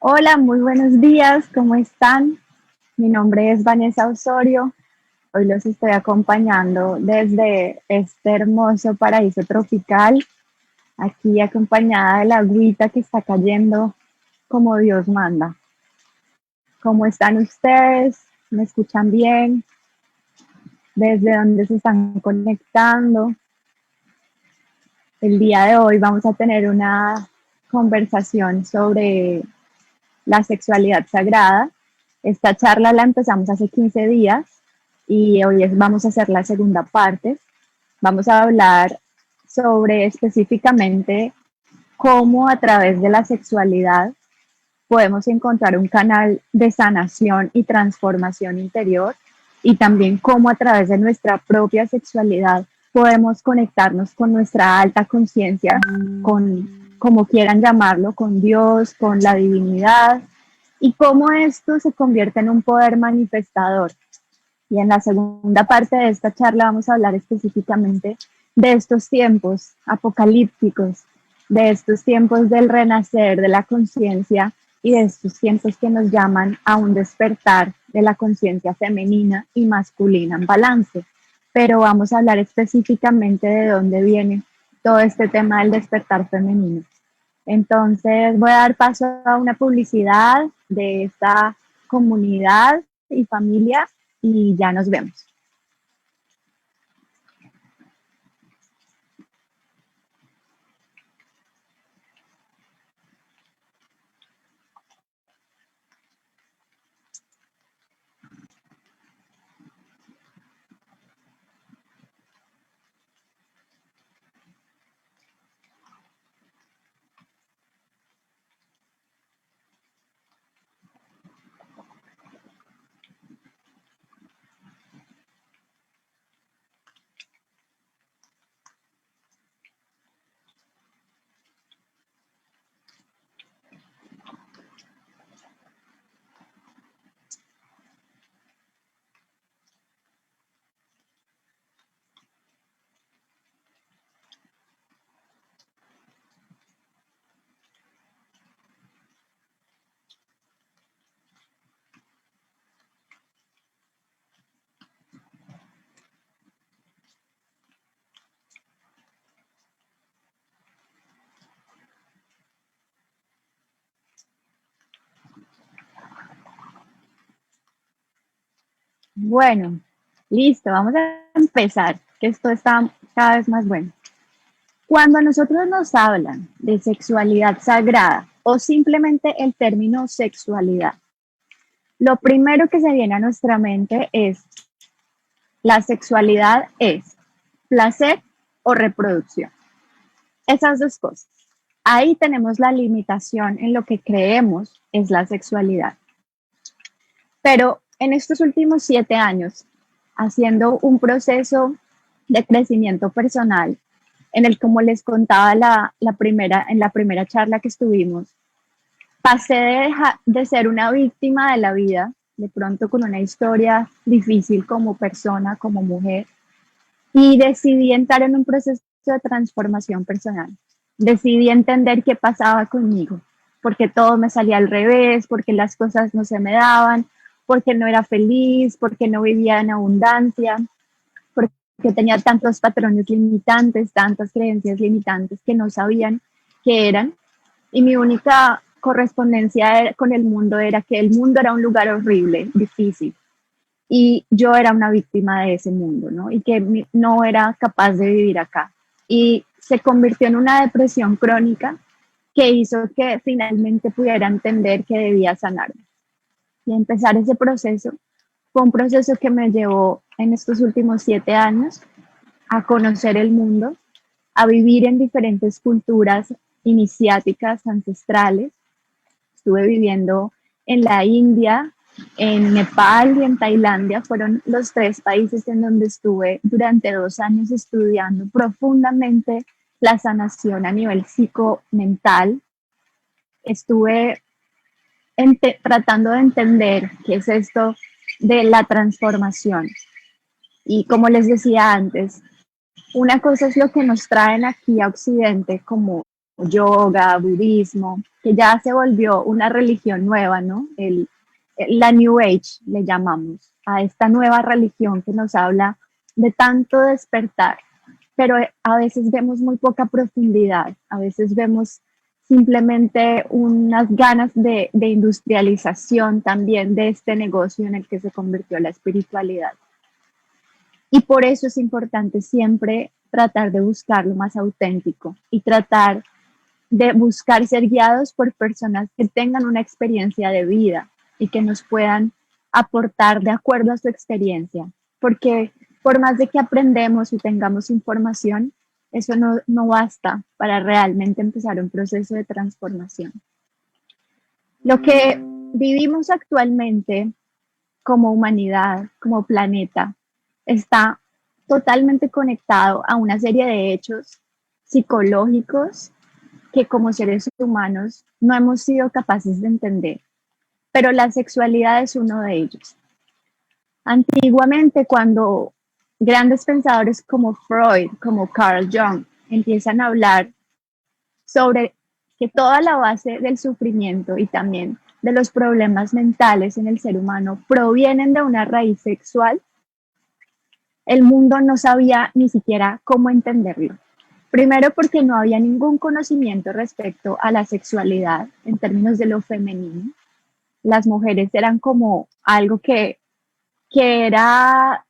Hola, muy buenos días, ¿cómo están? Mi nombre es Vanessa Osorio. Hoy los estoy acompañando desde este hermoso paraíso tropical, aquí acompañada de la agüita que está cayendo como Dios manda. ¿Cómo están ustedes? ¿Me escuchan bien? ¿Desde dónde se están conectando? El día de hoy vamos a tener una conversación sobre la sexualidad sagrada. Esta charla la empezamos hace 15 días y vamos a hacer la segunda parte. Vamos a hablar sobre específicamente cómo a través de la sexualidad podemos encontrar un canal de sanación y transformación interior y también cómo a través de nuestra propia sexualidad podemos conectarnos con nuestra alta conciencia, con como quieran llamarlo, con Dios, con la divinidad y cómo esto se convierte en un poder manifestador. Y en la segunda parte de esta charla vamos a hablar específicamente de estos tiempos apocalípticos, de estos tiempos del renacer de la conciencia y de estos tiempos que nos llaman a un despertar de la conciencia femenina y masculina en balance. Pero vamos a hablar específicamente de dónde viene todo este tema del despertar femenino. Entonces voy a dar paso a una publicidad de esta comunidad y familia y ya nos vemos. Bueno, listo, vamos a empezar, que esto está cada vez más bueno. Cuando a nosotros nos hablan de sexualidad sagrada o simplemente el término sexualidad, lo primero que se viene a nuestra mente es la sexualidad es placer o reproducción. Esas dos cosas. Ahí tenemos la limitación en lo que creemos es la sexualidad. Pero en estos últimos 7 años, haciendo un proceso de crecimiento personal, en el, como les contaba en la primera charla que estuvimos, pasé de ser una víctima de la vida, de pronto con una historia difícil como persona, como mujer, y decidí entrar en un proceso de transformación personal. Decidí entender qué pasaba conmigo, porque todo me salía al revés, porque las cosas no se me daban, porque no era feliz, porque no vivía en abundancia, porque tenía tantos patrones limitantes, tantas creencias limitantes que no sabían qué eran. Y mi única correspondencia con el mundo era que el mundo era un lugar horrible, difícil, y yo era una víctima de ese mundo, ¿no? Y que no era capaz de vivir acá. Y se convirtió en una depresión crónica que hizo que finalmente pudiera entender que debía sanarme. Y empezar ese proceso fue un proceso que me llevó en estos últimos 7 años a conocer el mundo, a vivir en diferentes culturas iniciáticas, ancestrales. Estuve viviendo en la India, en Nepal y en Tailandia. Fueron los 3 países en donde estuve durante 2 años estudiando profundamente la sanación a nivel psicomental. Estuve tratando de entender qué es esto de la transformación. Y como les decía antes, una cosa es lo que nos traen aquí a Occidente como yoga, budismo, que ya se volvió una religión nueva, ¿no? La New Age le llamamos a esta nueva religión que nos habla de tanto despertar, pero a veces vemos muy poca profundidad, a veces vemos simplemente unas ganas de industrialización también de este negocio en el que se convirtió la espiritualidad. Y por eso es importante siempre tratar de buscar lo más auténtico y tratar de buscar ser guiados por personas que tengan una experiencia de vida y que nos puedan aportar de acuerdo a su experiencia. Porque por más de que aprendemos y tengamos información, eso no basta para realmente empezar un proceso de transformación. Lo que vivimos actualmente como humanidad, como planeta, está totalmente conectado a una serie de hechos psicológicos que como seres humanos no hemos sido capaces de entender, pero la sexualidad es uno de ellos. Antiguamente, cuando grandes pensadores como Freud, como Carl Jung, empiezan a hablar sobre que toda la base del sufrimiento y también de los problemas mentales en el ser humano provienen de una raíz sexual, el mundo no sabía ni siquiera cómo entenderlo. Primero porque no había ningún conocimiento respecto a la sexualidad en términos de lo femenino. Las mujeres eran como algo que era,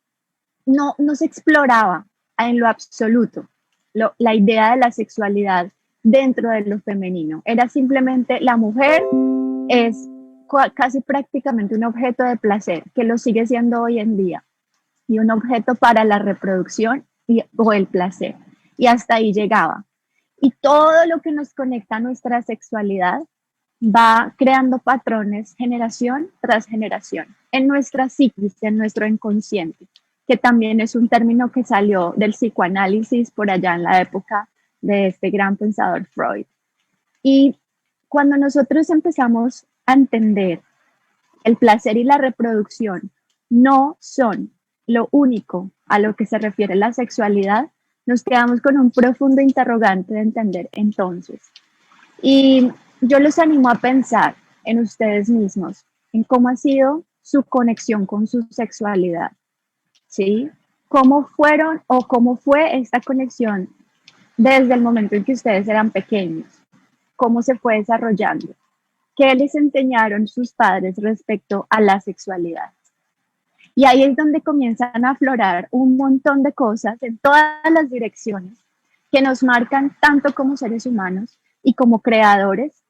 no se exploraba en lo absoluto. La idea de la sexualidad dentro de lo femenino. Era simplemente la mujer es casi prácticamente un objeto de placer, que lo sigue siendo hoy en día, y un objeto para la reproducción o el placer. Y hasta ahí llegaba. Y todo lo que nos conecta a nuestra sexualidad va creando patrones generación tras generación en nuestra psiquis, en nuestro inconsciente, que también es un término que salió del psicoanálisis por allá en la época de este gran pensador Freud. Y cuando nosotros empezamos a entender el placer y la reproducción no son lo único a lo que se refiere la sexualidad, nos quedamos con un profundo interrogante de entender entonces. Y yo los animo a pensar en ustedes mismos, en cómo ha sido su conexión con su sexualidad, ¿sí? ¿Cómo fueron o cómo fue esta conexión desde el momento en que ustedes eran pequeños? ¿Cómo se fue desarrollando? ¿Qué les enseñaron sus padres respecto a la sexualidad? Y ahí es donde comienzan a aflorar un montón de cosas en todas las direcciones que nos marcan tanto como seres humanos y como creadores,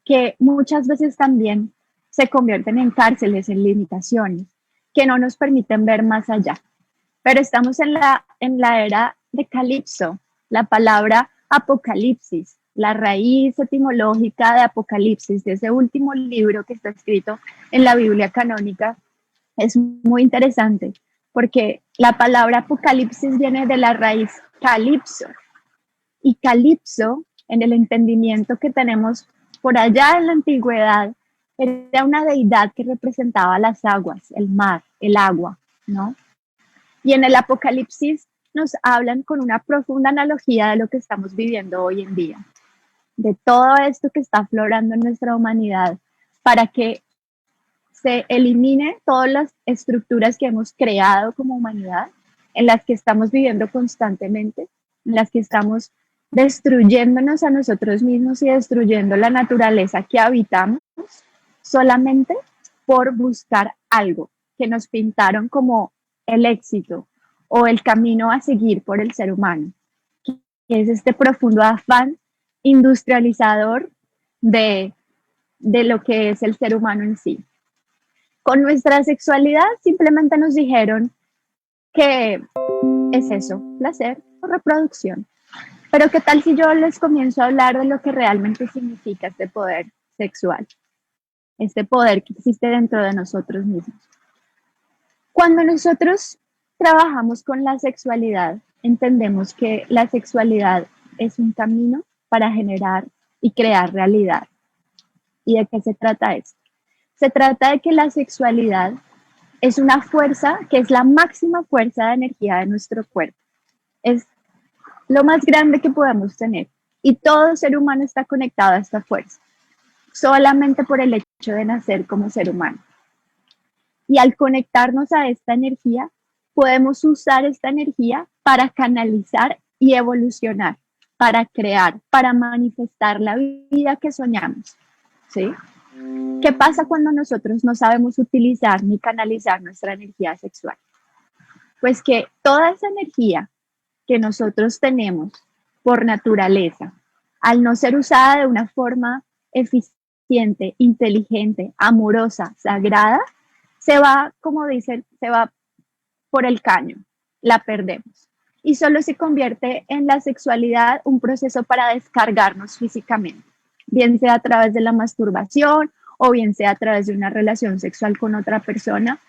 que muchas veces también se convierten en cárceles, en limitaciones, que no nos permiten ver más allá. Pero estamos en la era de calipso, la palabra apocalipsis, la raíz etimológica de Apocalipsis, de ese último libro que está escrito en la Biblia canónica, es muy interesante, porque la palabra apocalipsis viene de la raíz calipso, y calipso, en el entendimiento que tenemos por allá en la antigüedad, era una deidad que representaba las aguas, el mar, el agua, ¿no? Y en el Apocalipsis nos hablan con una profunda analogía de lo que estamos viviendo hoy en día, de todo esto que está aflorando en nuestra humanidad, para que se elimine todas las estructuras que hemos creado como humanidad, en las que estamos viviendo constantemente, en las que estamos destruyéndonos a nosotros mismos y destruyendo la naturaleza que habitamos, solamente por buscar algo que nos pintaron como el éxito o el camino a seguir por el ser humano, que es este profundo afán industrializador de lo que es el ser humano en sí. Con nuestra sexualidad simplemente nos dijeron que es eso, placer o reproducción. Pero ¿qué tal si yo les comienzo a hablar de lo que realmente significa este poder sexual? Este poder que existe dentro de nosotros mismos. Cuando nosotros trabajamos con la sexualidad, entendemos que la sexualidad es un camino para generar y crear realidad. ¿Y de qué se trata esto? Se trata de que la sexualidad es una fuerza que es la máxima fuerza de energía de nuestro cuerpo. Es lo más grande que podemos tener. Y todo ser humano está conectado a esta fuerza, solamente por el hecho de nacer como ser humano. Y al conectarnos a esta energía, podemos usar esta energía para canalizar y evolucionar, para crear, para manifestar la vida que soñamos. ¿Sí? ¿Qué pasa cuando nosotros no sabemos utilizar ni canalizar nuestra energía sexual? Pues que toda esa energía que nosotros tenemos por naturaleza, al no ser usada de una forma eficiente, inteligente, amorosa, sagrada, se va, como dicen, se va por el caño, la perdemos. Y solo se convierte en la sexualidad un proceso para descargarnos físicamente, bien sea a través de la masturbación o bien sea a través de una relación sexual con otra persona,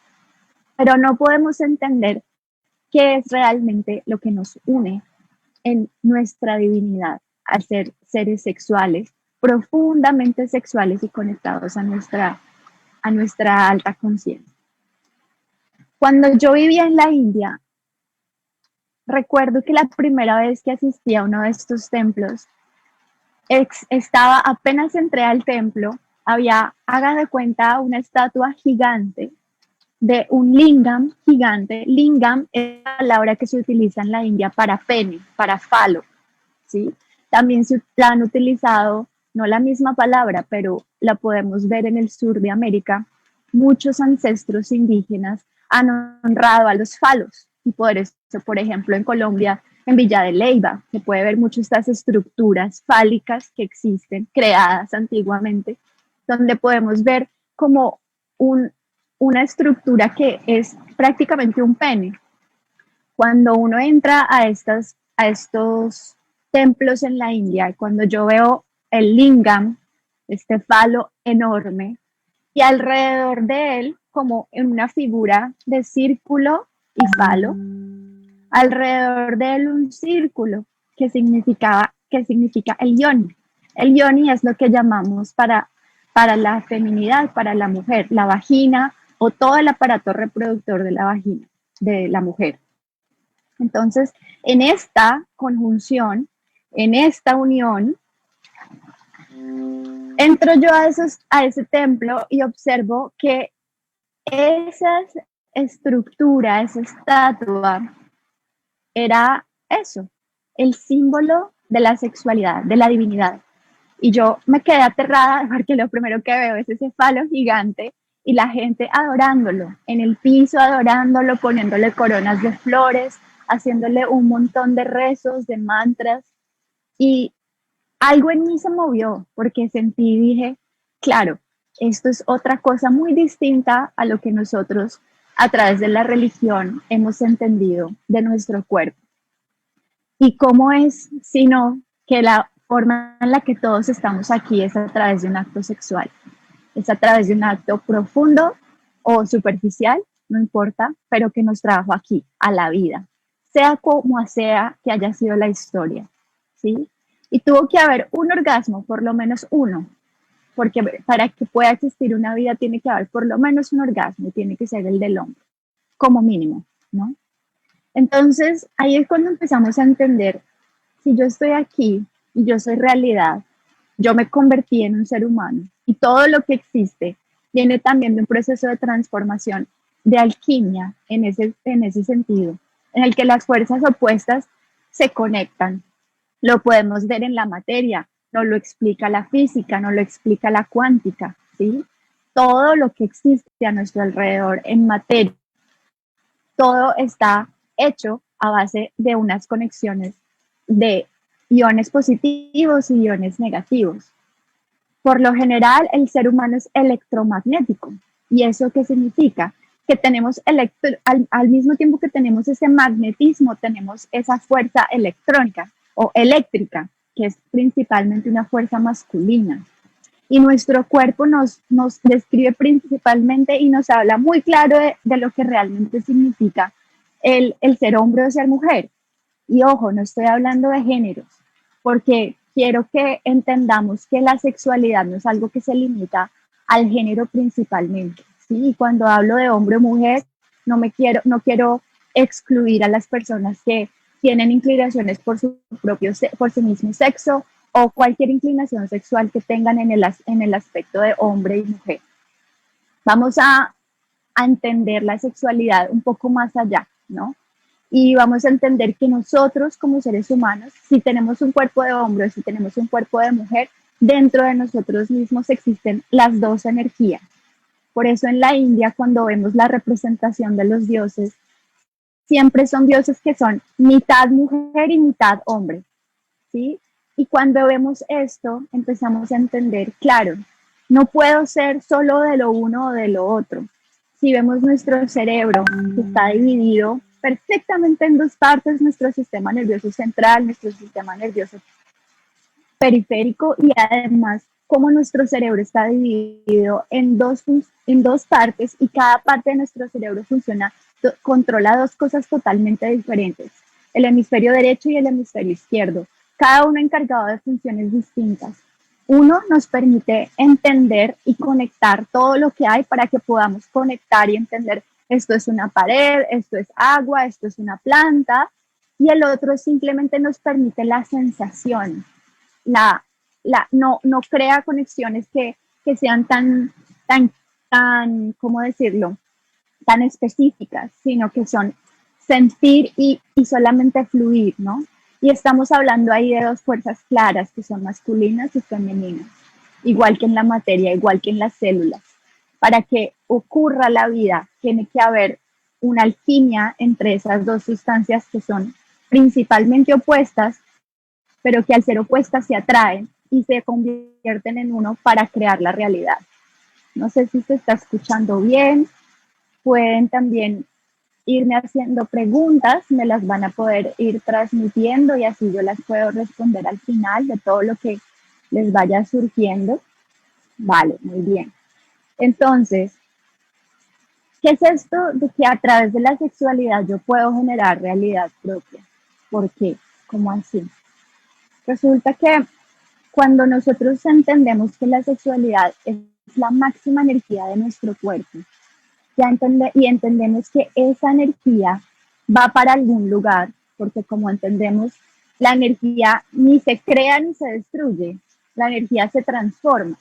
pero no podemos entender qué es realmente lo que nos une en nuestra divinidad al ser seres sexuales, profundamente sexuales y conectados a nuestra alta conciencia. Cuando yo vivía en la India, recuerdo que la primera vez que asistí a uno de estos templos, estaba, apenas entré al templo, había, haga de cuenta, una estatua gigante de un lingam gigante. Lingam es la palabra que se utiliza en la India para pene, para falo, ¿sí? También se la han utilizado, no la misma palabra, pero la podemos ver en el sur de América. Muchos ancestros indígenas han honrado a los falos y por eso, por ejemplo, en Colombia, en Villa de Leyva, se puede ver mucho estas estructuras fálicas que existen, creadas antiguamente, donde podemos ver como una estructura que es prácticamente un pene. Cuando uno entra a estos templos en la India, cuando yo veo el lingam, este falo enorme, y alrededor de él, como en una figura de círculo y falo, alrededor de él un círculo que significa el yoni. El yoni es lo que llamamos para la feminidad, para la mujer, la vagina o todo el aparato reproductor de la vagina, de la mujer. Entonces, en esta conjunción, en esta unión, entro yo a ese templo y observo que esa estructura, esa estatua, era eso, el símbolo de la sexualidad, de la divinidad. Y yo me quedé aterrada porque lo primero que veo es ese falo gigante y la gente adorándolo, en el piso adorándolo, poniéndole coronas de flores, haciéndole un montón de rezos, de mantras. Y algo en mí se movió porque sentí y dije, claro, esto es otra cosa muy distinta a lo que nosotros a través de la religión hemos entendido de nuestro cuerpo. ¿Y cómo es sino que la forma en la que todos estamos aquí es a través de un acto sexual? Es a través de un acto profundo o superficial, no importa, pero que nos trajo aquí, a la vida, sea como sea que haya sido la historia, ¿sí? Y tuvo que haber un orgasmo, por lo menos uno, porque para que pueda existir una vida tiene que haber por lo menos un orgasmo, tiene que ser el del hombre, como mínimo, ¿no? Entonces, ahí es cuando empezamos a entender, si yo estoy aquí y yo soy realidad, yo me convertí en un ser humano y todo lo que existe viene también de un proceso de transformación, de alquimia en ese sentido, en el que las fuerzas opuestas se conectan. Lo podemos ver en la materia, no lo explica la física, no lo explica la cuántica, ¿sí? Todo lo que existe a nuestro alrededor en materia, todo está hecho a base de unas conexiones de iones positivos y iones negativos. Por lo general, el ser humano es electromagnético. ¿Y eso qué significa? Que tenemos al mismo tiempo que tenemos ese magnetismo, tenemos esa fuerza electrónica o eléctrica, que es principalmente una fuerza masculina. Y nuestro cuerpo nos describe principalmente y nos habla muy claro de lo que realmente significa el ser hombre o ser mujer. Y ojo, no estoy hablando de géneros, porque quiero que entendamos que la sexualidad no es algo que se limita al género principalmente, ¿sí? Y cuando hablo de hombre o mujer, no quiero excluir a las personas que tienen inclinaciones por su mismo sexo o cualquier inclinación sexual que tengan en el aspecto de hombre y mujer. Vamos a entender la sexualidad un poco más allá, ¿no? Y vamos a entender que nosotros como seres humanos, si tenemos un cuerpo de hombre o si tenemos un cuerpo de mujer, dentro de nosotros mismos existen las dos energías. Por eso en la India, cuando vemos la representación de los dioses, siempre son dioses que son mitad mujer y mitad hombre, ¿sí? Y cuando vemos esto, empezamos a entender, claro, no puedo ser solo de lo uno o de lo otro. Si vemos nuestro cerebro, que está dividido perfectamente en dos partes, nuestro sistema nervioso central, nuestro sistema nervioso periférico y además cómo nuestro cerebro está dividido en dos partes y cada parte de nuestro cerebro controla dos cosas totalmente diferentes, el hemisferio derecho y el hemisferio izquierdo, cada uno encargado de funciones distintas. Uno nos permite entender y conectar todo lo que hay para que podamos conectar y entender esto es una pared, esto es agua, esto es una planta, y el otro simplemente nos permite la sensación, no crea conexiones que sean tan, ¿cómo decirlo?, tan específicas, sino que son sentir y solamente fluir, ¿no? Y estamos hablando ahí de dos fuerzas claras que son masculinas y femeninas, igual que en la materia, igual que en las células. Para que ocurra la vida, tiene que haber una alquimia entre esas dos sustancias que son principalmente opuestas, pero que al ser opuestas se atraen y se convierten en uno para crear la realidad. No sé si se está escuchando bien. Pueden también irme haciendo preguntas, me las van a poder ir transmitiendo y así yo las puedo responder al final de todo lo que les vaya surgiendo. Vale, muy bien. Entonces, ¿qué es esto de que a través de la sexualidad yo puedo generar realidad propia? ¿Por qué? ¿Cómo así? Resulta que cuando nosotros entendemos que la sexualidad es la máxima energía de nuestro cuerpo, y entendemos que esa energía va para algún lugar, porque como entendemos, la energía ni se crea ni se destruye, la energía se transforma.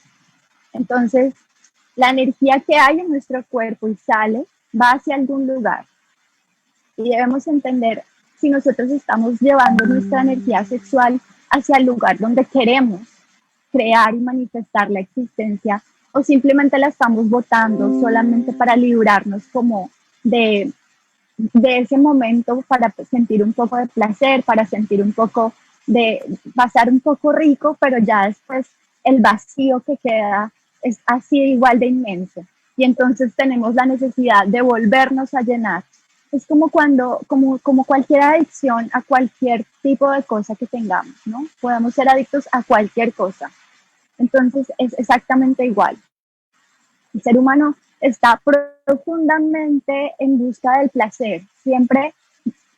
Entonces, la energía que hay en nuestro cuerpo y sale va hacia algún lugar. Y debemos entender si nosotros estamos llevando nuestra energía sexual hacia el lugar donde queremos crear y manifestar la existencia, o simplemente la estamos botando solamente para librarnos como de ese momento, para sentir un poco de placer, para sentir un poco de pasar un poco rico, pero ya después el vacío que queda es así igual de inmenso. Y entonces tenemos la necesidad de volvernos a llenar. Es como como cualquier adicción a cualquier tipo de cosa que tengamos, ¿no? Podemos ser adictos a cualquier cosa. Entonces es exactamente igual. El ser humano está profundamente en busca del placer, siempre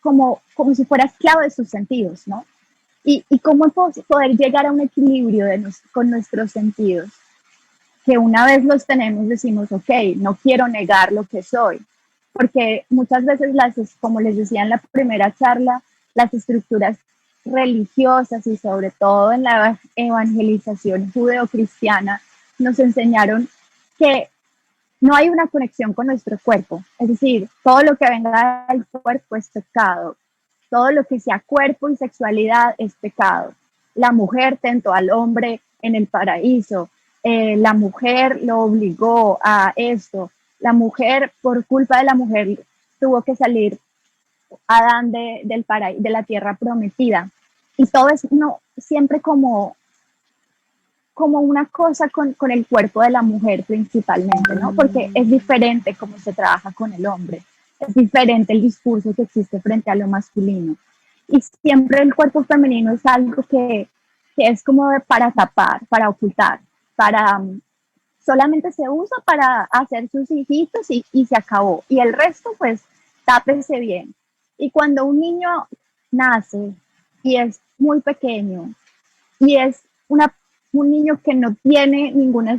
como si fuera esclavo de sus sentidos, ¿no? Y cómo poder llegar a un equilibrio con nuestros sentidos, que una vez los tenemos decimos, ok, no quiero negar lo que soy, porque muchas veces como les decía en la primera charla, las estructuras religiosas y sobre todo en la evangelización judeocristiana nos enseñaron que no hay una conexión con nuestro cuerpo, es decir, todo lo que venga del cuerpo es pecado, todo lo que sea cuerpo y sexualidad es pecado. La mujer tentó al hombre en el paraíso, la mujer lo obligó a esto, la mujer, por culpa de la mujer, tuvo que salir Adán de la tierra prometida. Y todo es siempre como una cosa con el cuerpo de la mujer principalmente, ¿no? Porque es diferente cómo se trabaja con el hombre, es diferente el discurso que existe frente a lo masculino. Y siempre el cuerpo femenino es algo que es como para tapar, para ocultar, para solamente se usa para hacer sus hijitos y se acabó. Y el resto, pues, tápese bien. Y cuando un niño nace y es muy pequeño y es un niño que no tiene ninguna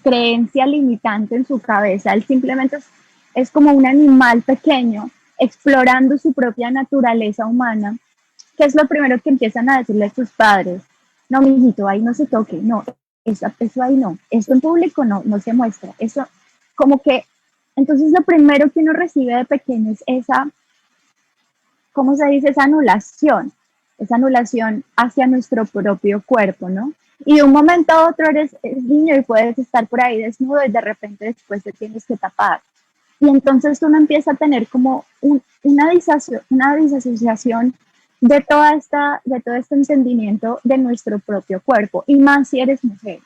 creencia limitante en su cabeza, él simplemente es como un animal pequeño explorando su propia naturaleza humana, que es lo primero que empiezan a decirle a sus padres. no, mijito, ahí no se toque, no, eso ahí no, esto en público no, no se muestra, eso como que, entonces lo primero que uno recibe de pequeño es esa, ¿cómo se dice? Esa anulación hacia nuestro propio cuerpo, ¿no? Y de un momento a otro eres niño y puedes estar por ahí desnudo y de repente después te tienes que tapar. Y entonces uno empieza a tener como una disasociación de todo este entendimiento de nuestro propio cuerpo, y más si eres mujer,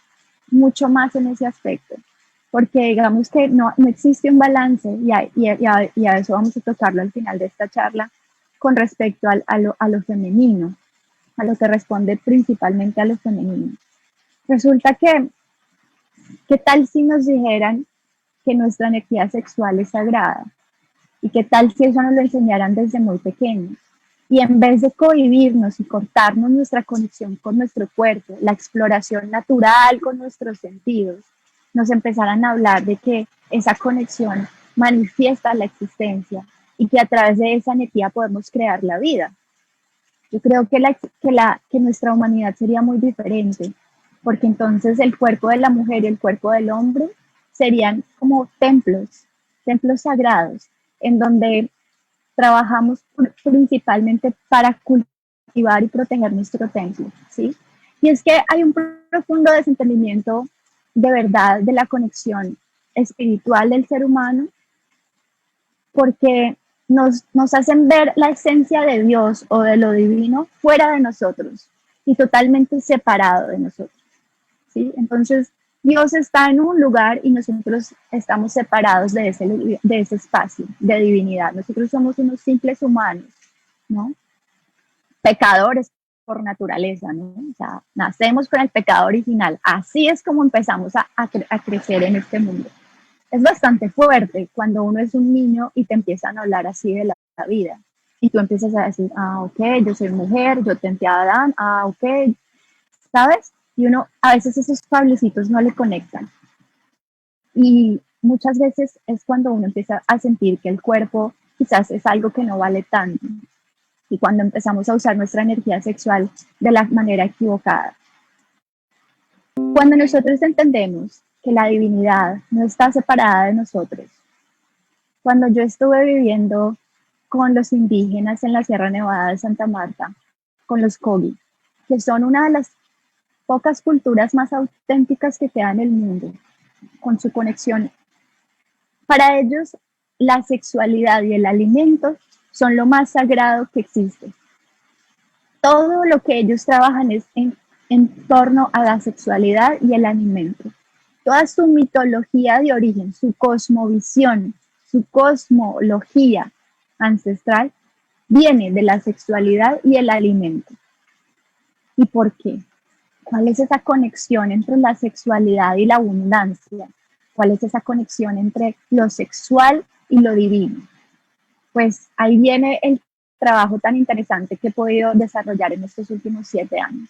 mucho más en ese aspecto, porque digamos que no existe un balance, y a eso vamos a tocarlo al final de esta charla, con respecto a lo femenino, a lo que responde principalmente a lo femenino. Resulta que, ¿qué tal si nos dijeran que nuestra energía sexual es sagrada? ¿Y qué tal si eso nos lo enseñaran desde muy pequeños? Y en vez de cohibirnos y cortarnos nuestra conexión con nuestro cuerpo, la exploración natural con nuestros sentidos, nos empezaran a hablar de que esa conexión manifiesta la existencia y que a través de esa energía podemos crear la vida. Yo creo que nuestra humanidad sería muy diferente, porque entonces el cuerpo de la mujer y el cuerpo del hombre serían como templos sagrados, en donde trabajamos principalmente para cultivar y proteger nuestro templo, ¿sí? Y es que hay un profundo desentendimiento de verdad de la conexión espiritual del ser humano, porque nos hacen ver la esencia de Dios o de lo divino fuera de nosotros y totalmente separado de nosotros, ¿sí? Entonces, Dios está en un lugar y nosotros estamos separados de ese espacio de divinidad. Nosotros somos unos simples humanos, ¿no? Pecadores por naturaleza, ¿no? O sea, nacemos con el pecado original. Así es como empezamos a crecer en este mundo. Es bastante fuerte cuando uno es un niño y te empiezan a hablar así de la vida. Y tú empiezas a decir, ah, ok, yo soy mujer, yo tenté a Adán, ah, ok, ¿sabes? Y uno, a veces esos cablecitos no le conectan. Y muchas veces es cuando uno empieza a sentir que el cuerpo quizás es algo que no vale tanto. Y cuando empezamos a usar nuestra energía sexual de la manera equivocada. Cuando nosotros entendemos que la divinidad no está separada de nosotros, cuando yo estuve viviendo con los indígenas en la Sierra Nevada de Santa Marta, con los Kogi, que son una de las pocas culturas más auténticas que queda en el mundo, con su conexión. Para ellos, la sexualidad y el alimento son lo más sagrado que existe. Todo lo que ellos trabajan es en torno a la sexualidad y el alimento. Toda su mitología de origen, su cosmovisión, su cosmología ancestral viene de la sexualidad y el alimento. ¿Y por qué? ¿Cuál es esa conexión entre la sexualidad y la abundancia? ¿Cuál es esa conexión entre lo sexual y lo divino? Pues ahí viene el trabajo tan interesante que he podido desarrollar en estos últimos 7 años.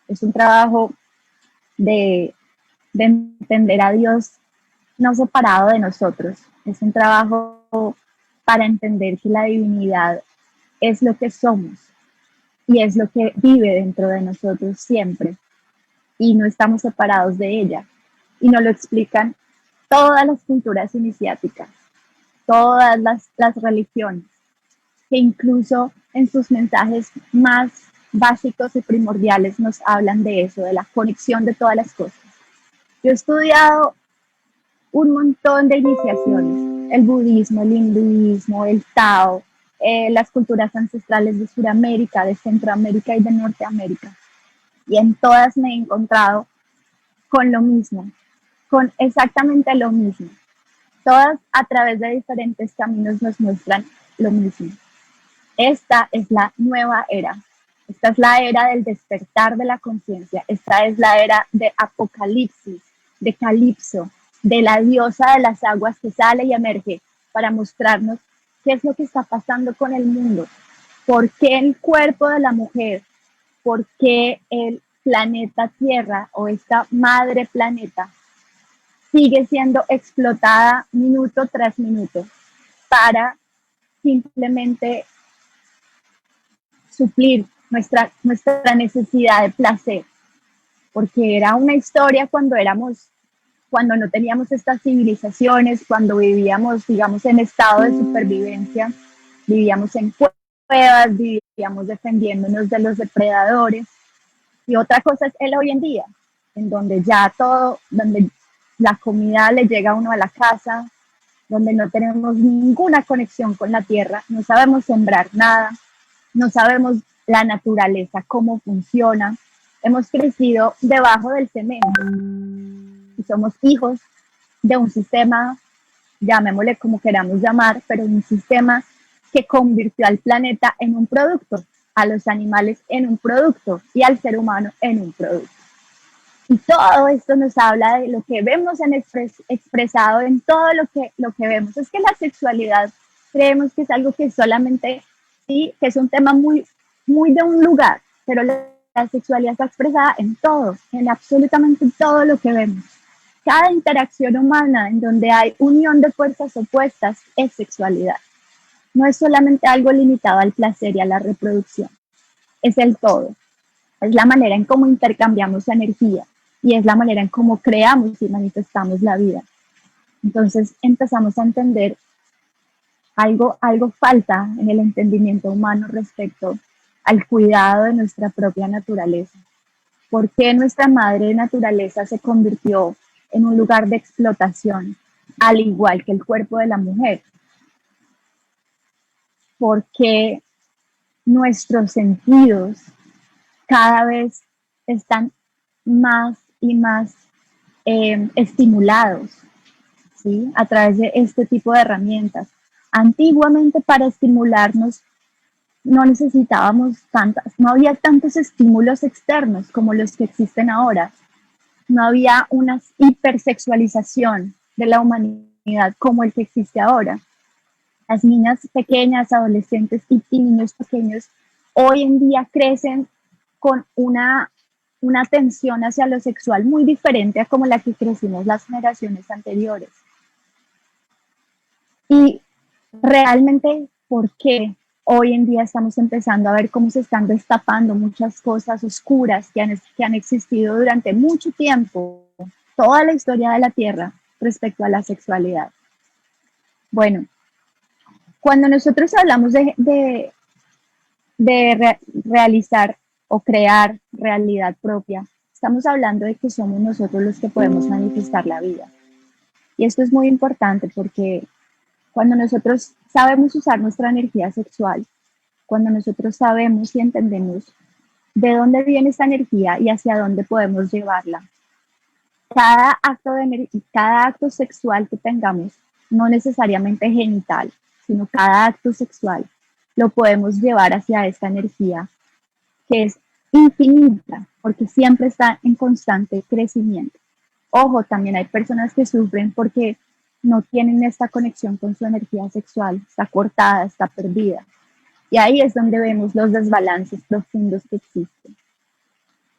Es un trabajo de, de entender a Dios no separado de nosotros. Es un trabajo para entender que la divinidad es lo que somos y es lo que vive dentro de nosotros siempre, y no estamos separados de ella. Y nos lo explican todas las culturas iniciáticas, todas las religiones, que incluso en sus mensajes más básicos y primordiales nos hablan de eso, de la conexión de todas las cosas. Yo he estudiado un montón de iniciaciones, el budismo, el hinduismo, el Tao, las culturas ancestrales de Sudamérica, de Centroamérica y de Norteamérica. Y en todas me he encontrado con lo mismo, con exactamente lo mismo. Todas a través de diferentes caminos nos muestran lo mismo. Esta es la nueva era. Esta es la era del despertar de la conciencia. Esta es la era de Apocalipsis, de Calipso, de la diosa de las aguas que sale y emerge para mostrarnos qué es lo que está pasando con el mundo, por qué el cuerpo de la mujer, por qué el planeta Tierra o esta madre planeta sigue siendo explotada minuto tras minuto para simplemente suplir nuestra necesidad de placer. porque era una historia cuando no teníamos estas civilizaciones, cuando vivíamos, digamos, en estado de supervivencia, vivíamos en cuevas, vivíamos defendiéndonos de los depredadores. Y otra cosa es el hoy en día, en donde ya todo, donde la comida le llega a uno a la casa, donde no tenemos ninguna conexión con la tierra, no sabemos sembrar nada, no sabemos la naturaleza, cómo funciona. Hemos crecido debajo del cemento y somos hijos de un sistema, llamémosle como queramos llamar, pero un sistema que convirtió al planeta en un producto, a los animales en un producto y al ser humano en un producto. Y todo esto nos habla de lo que vemos expresado en todo lo que vemos. Es que la sexualidad creemos que es algo que solamente, sí, que es un tema muy de un lugar, pero la sexualidad está expresada en todo, en absolutamente todo lo que vemos. Cada interacción humana en donde hay unión de fuerzas opuestas es sexualidad. No es solamente algo limitado al placer y a la reproducción, es el todo. Es la manera en cómo intercambiamos energía y es la manera en cómo creamos y manifestamos la vida. Entonces empezamos a entender algo falta en el entendimiento humano respecto al cuidado de nuestra propia naturaleza. ¿Por qué nuestra madre naturaleza se convirtió en un lugar de explotación, al igual que el cuerpo de la mujer? ¿Por qué nuestros sentidos cada vez están más y más estimulados, ¿sí? A través de este tipo de herramientas? Antiguamente, para estimularnos no necesitábamos no había tantos estímulos externos como los que existen ahora. No había una hipersexualización de la humanidad como el que existe ahora. Las niñas pequeñas, adolescentes y niños pequeños hoy en día crecen con una atención hacia lo sexual muy diferente a como la que crecimos las generaciones anteriores. Y realmente, ¿por qué hoy en día estamos empezando a ver cómo se están destapando muchas cosas oscuras que han existido durante mucho tiempo, toda la historia de la Tierra respecto a la sexualidad? Bueno, cuando nosotros hablamos de realizar o crear realidad propia, estamos hablando de que somos nosotros los que podemos manifestar la vida. Y esto es muy importante porque cuando nosotros sabemos usar nuestra energía sexual, cuando nosotros sabemos y entendemos de dónde viene esta energía y hacia dónde podemos llevarla, cada acto sexual que tengamos, no necesariamente genital, sino cada acto sexual, lo podemos llevar hacia esta energía que es infinita, porque siempre está en constante crecimiento. Ojo, también hay personas que sufren porque no tienen esta conexión con su energía sexual, está cortada, está perdida. Y ahí es donde vemos los desbalances profundos que existen.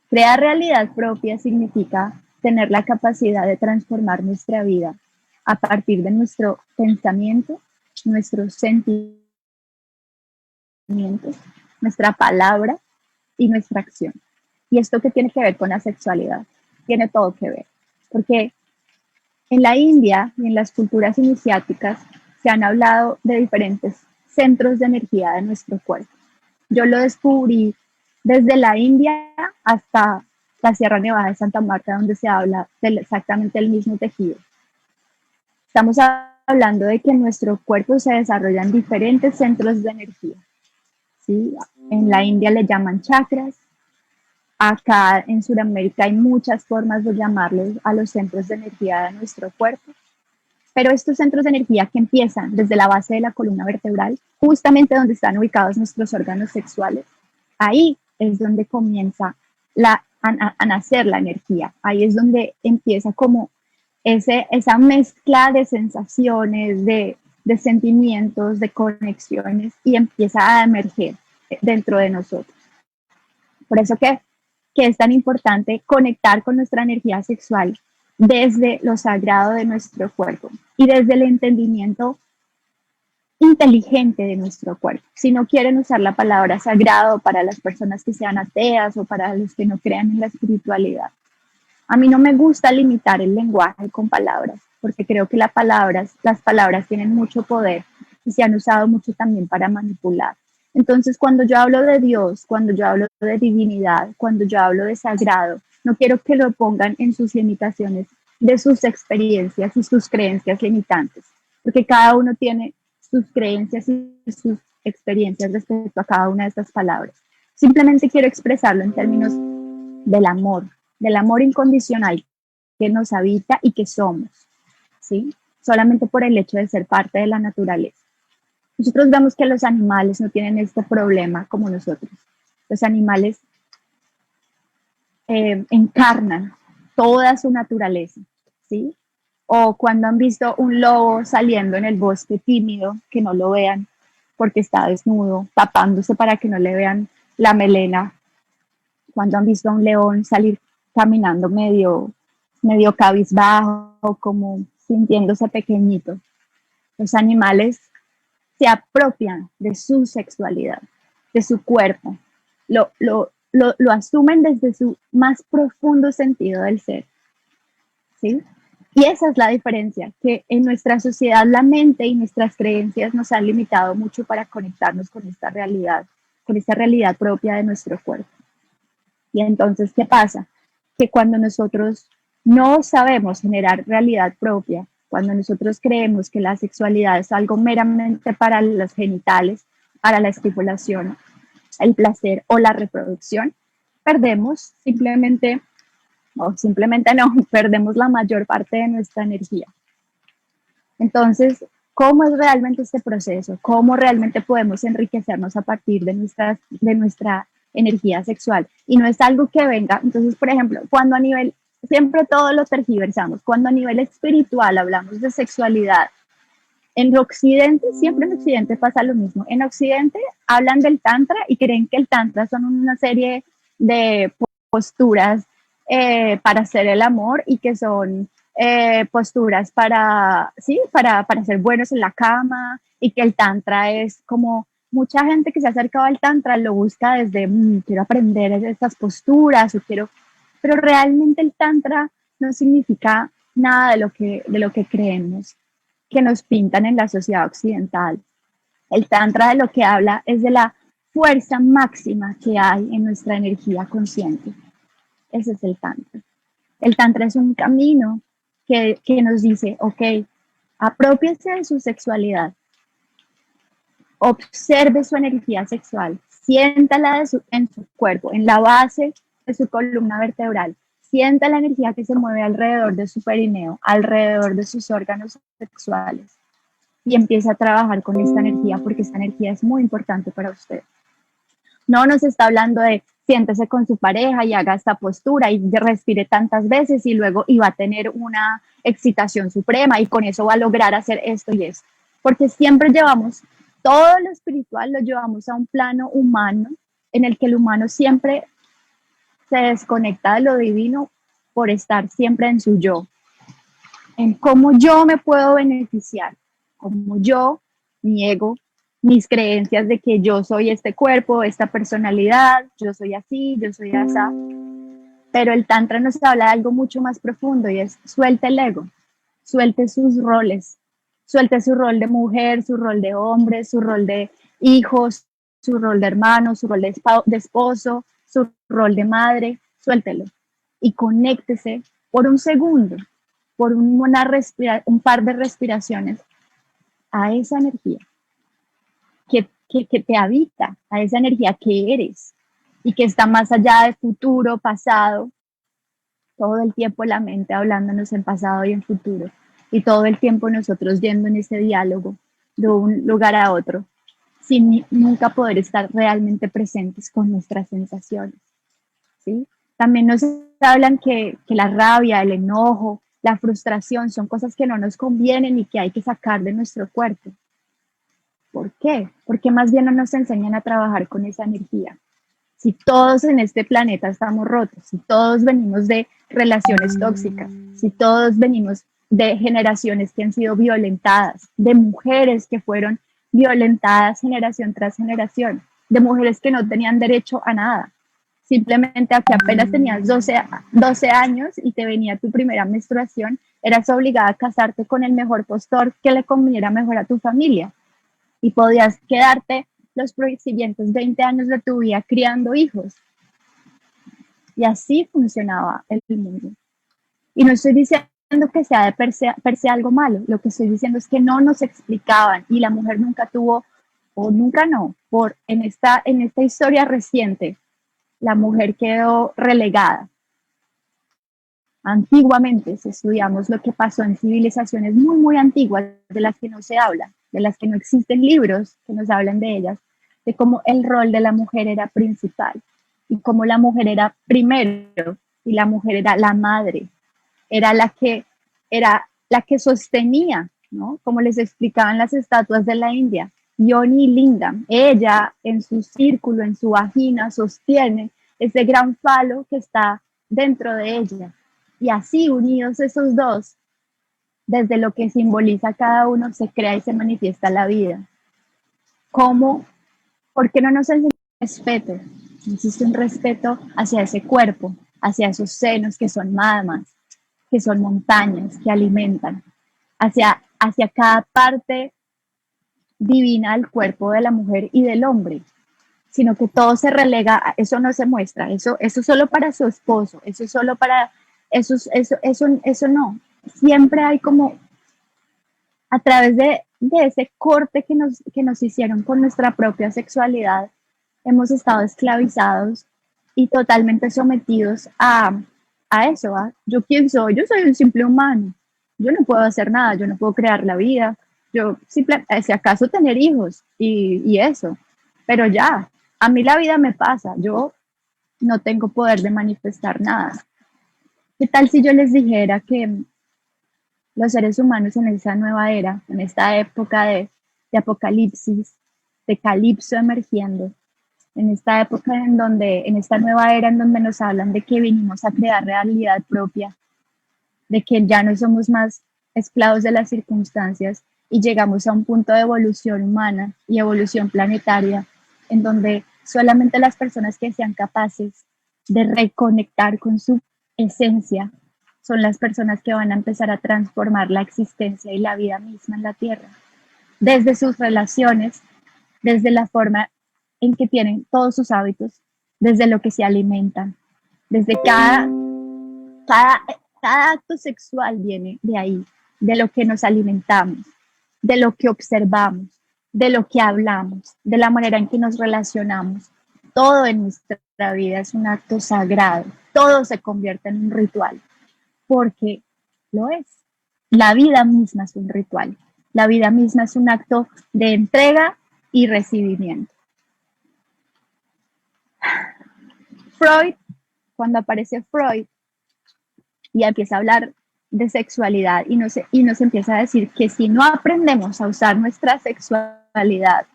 Crear realidad propia significa tener la capacidad de transformar nuestra vida a partir de nuestro pensamiento, nuestros sentimientos, nuestra palabra y nuestra acción. ¿Y esto qué tiene que ver con la sexualidad? Tiene todo que ver, porque en la India y en las culturas iniciáticas se han hablado de diferentes centros de energía de nuestro cuerpo. Yo lo descubrí desde la India hasta la Sierra Nevada de Santa Marta, donde se habla exactamente el mismo tejido. Estamos hablando de que en nuestro cuerpo se desarrollan diferentes centros de energía, ¿sí? En la India le llaman chakras. Acá en Sudamérica hay muchas formas de llamarlos a los centros de energía de nuestro cuerpo, pero estos centros de energía que empiezan desde la base de la columna vertebral, justamente donde están ubicados nuestros órganos sexuales, ahí es donde comienza a nacer la energía, ahí es donde empieza como esa mezcla de sensaciones, de sentimientos, de conexiones y empieza a emerger dentro de nosotros. Por eso que es tan importante conectar con nuestra energía sexual desde lo sagrado de nuestro cuerpo y desde el entendimiento inteligente de nuestro cuerpo. Si no quieren usar la palabra sagrado para las personas que sean ateas o para los que no crean en la espiritualidad, A mí no me gusta limitar el lenguaje con palabras, porque creo que las palabras tienen mucho poder y se han usado mucho también para manipular. Entonces, cuando yo hablo de Dios, cuando yo hablo de divinidad, cuando yo hablo de sagrado, no quiero que lo pongan en sus limitaciones de sus experiencias y sus creencias limitantes, porque cada uno tiene sus creencias y sus experiencias respecto a cada una de estas palabras. Simplemente quiero expresarlo en términos del amor incondicional que nos habita y que somos, ¿sí? Solamente por el hecho de ser parte de la naturaleza. Nosotros vemos que los animales no tienen este problema como nosotros. Los animales encarnan toda su naturaleza, ¿sí? O cuando han visto un lobo saliendo en el bosque tímido, que no lo vean porque está desnudo, tapándose para que no le vean la melena. Cuando han visto a un león salir caminando medio cabizbajo, como sintiéndose pequeñito. Los animales se apropian de su sexualidad, de su cuerpo, lo asumen desde su más profundo sentido del ser, ¿sí? Y esa es la diferencia, que en nuestra sociedad la mente y nuestras creencias nos han limitado mucho para conectarnos con esta realidad propia de nuestro cuerpo. Y entonces, ¿qué pasa? Que cuando nosotros no sabemos generar realidad propia, cuando nosotros creemos que la sexualidad es algo meramente para los genitales, para la estimulación, el placer o la reproducción, perdemos simplemente no, perdemos la mayor parte de nuestra energía. Entonces, ¿cómo es realmente este proceso? ¿Cómo realmente podemos enriquecernos a partir de nuestra energía sexual? Y no es algo que venga. Entonces, por ejemplo, cuando a nivel, siempre todo lo tergiversamos, cuando a nivel espiritual hablamos de sexualidad, en Occidente, siempre en Occidente pasa lo mismo. En Occidente hablan del Tantra y creen que el Tantra son una serie de posturas para hacer el amor y que son posturas ¿sí? para ser buenos en la cama y que el Tantra es como mucha gente que se ha acercado al Tantra lo busca desde quiero aprender estas posturas o pero realmente el Tantra no significa nada de lo que creemos que nos pintan en la sociedad occidental. El Tantra de lo que habla es de la fuerza máxima que hay en nuestra energía consciente. Ese es el Tantra. El Tantra es un camino que nos dice, ok, apropiese de su sexualidad, observe su energía sexual, siéntala en su cuerpo, en la base de su columna vertebral, sienta la energía que se mueve alrededor de su perineo, alrededor de sus órganos sexuales y empieza a trabajar con esta energía porque esta energía es muy importante para usted. No nos está hablando de siéntese con su pareja y haga esta postura y respire tantas veces y luego va a tener una excitación suprema y con eso va a lograr hacer esto y esto. Porque siempre llevamos todo lo espiritual, lo llevamos a un plano humano en el que el humano siempre se desconecta de lo divino por estar siempre en su yo, en cómo yo me puedo beneficiar, cómo yo, mi ego, mis creencias de que yo soy este cuerpo, esta personalidad, yo soy así, yo soy asa. Pero el Tantra nos habla de algo mucho más profundo y es suelte el ego, suelte sus roles, suelte su rol de mujer, su rol de hombre, su rol de hijos, su rol de hermano, su rol de esposo, su rol de madre, suéltelo y conéctese por un segundo, por un par de respiraciones a esa energía que te habita, a esa energía que eres y que está más allá de futuro, pasado, todo el tiempo la mente hablándonos en pasado y en futuro y todo el tiempo nosotros yendo en ese diálogo de un lugar a otro sin nunca poder estar realmente presentes con nuestras sensaciones, ¿sí? También nos hablan que la rabia, el enojo, la frustración son cosas que no nos convienen y que hay que sacar de nuestro cuerpo. ¿Por qué? Porque más bien no nos enseñan a trabajar con esa energía. Si todos en este planeta estamos rotos, si todos venimos de relaciones tóxicas, si todos venimos de generaciones que han sido violentadas, de mujeres que fueron violentadas generación tras generación, de mujeres que no tenían derecho a nada, Simplemente a que apenas tenías 12 años y te venía tu primera menstruación, eras obligada a casarte con el mejor postor que le conviniera mejor a tu familia y podías quedarte los siguientes 20 años de tu vida criando hijos. Y así funcionaba el mundo. Y no estoy diciendo que sea de per se algo malo, lo que estoy diciendo es que no nos explicaban y la mujer nunca tuvo, o nunca no, en esta historia reciente, la mujer quedó relegada. Antiguamente, si estudiamos lo que pasó en civilizaciones muy, muy antiguas, de las que no se habla, de las que no existen libros que nos hablan de ellas, de cómo el rol de la mujer era principal y cómo la mujer era primero y la mujer era la madre, era la que sostenía, ¿no? Como les explicaban las estatuas de la India, Yoni Lingam, ella en su círculo, en su vagina, sostiene ese gran falo que está dentro de ella. Y así, unidos esos dos, desde lo que simboliza cada uno, se crea y se manifiesta la vida. ¿Cómo? ¿Por qué no nos enseñan respeto? Existe un respeto hacia ese cuerpo, hacia esos senos que son mamas, que son montañas, que alimentan, hacia cada parte divina del cuerpo de la mujer y del hombre, sino que todo se relega, eso no se muestra, eso solo para su esposo, eso solo para, eso no. Siempre hay como, a través de ese corte que nos hicieron con nuestra propia sexualidad, hemos estado esclavizados y totalmente sometidos a eso. ¿Yo quién soy? Yo soy un simple humano. Yo no puedo hacer nada, yo no puedo crear la vida. Yo simplemente, si acaso tener hijos y eso. Pero ya, a mí la vida me pasa. Yo no tengo poder de manifestar nada. ¿Qué tal si yo les dijera que los seres humanos en esta nueva era, en esta época de apocalipsis, de calipso emergiendo, en esta época en esta nueva era en donde nos hablan de que vinimos a crear realidad propia, de que ya no somos más esclavos de las circunstancias y llegamos a un punto de evolución humana y evolución planetaria, en donde solamente las personas que sean capaces de reconectar con su esencia son las personas que van a empezar a transformar la existencia y la vida misma en la Tierra, desde sus relaciones, desde la forma en que tienen todos sus hábitos, desde lo que se alimentan, desde cada, cada acto sexual viene de ahí, de lo que nos alimentamos, de lo que observamos, de lo que hablamos, de la manera en que nos relacionamos. Todo en nuestra vida es un acto sagrado, todo se convierte en un ritual, porque lo es. La vida misma es un ritual, la vida misma es un acto de entrega y recibimiento. Freud, cuando aparece Freud y empieza a hablar de sexualidad y nos empieza a decir que si no aprendemos a usar nuestra sexualidad,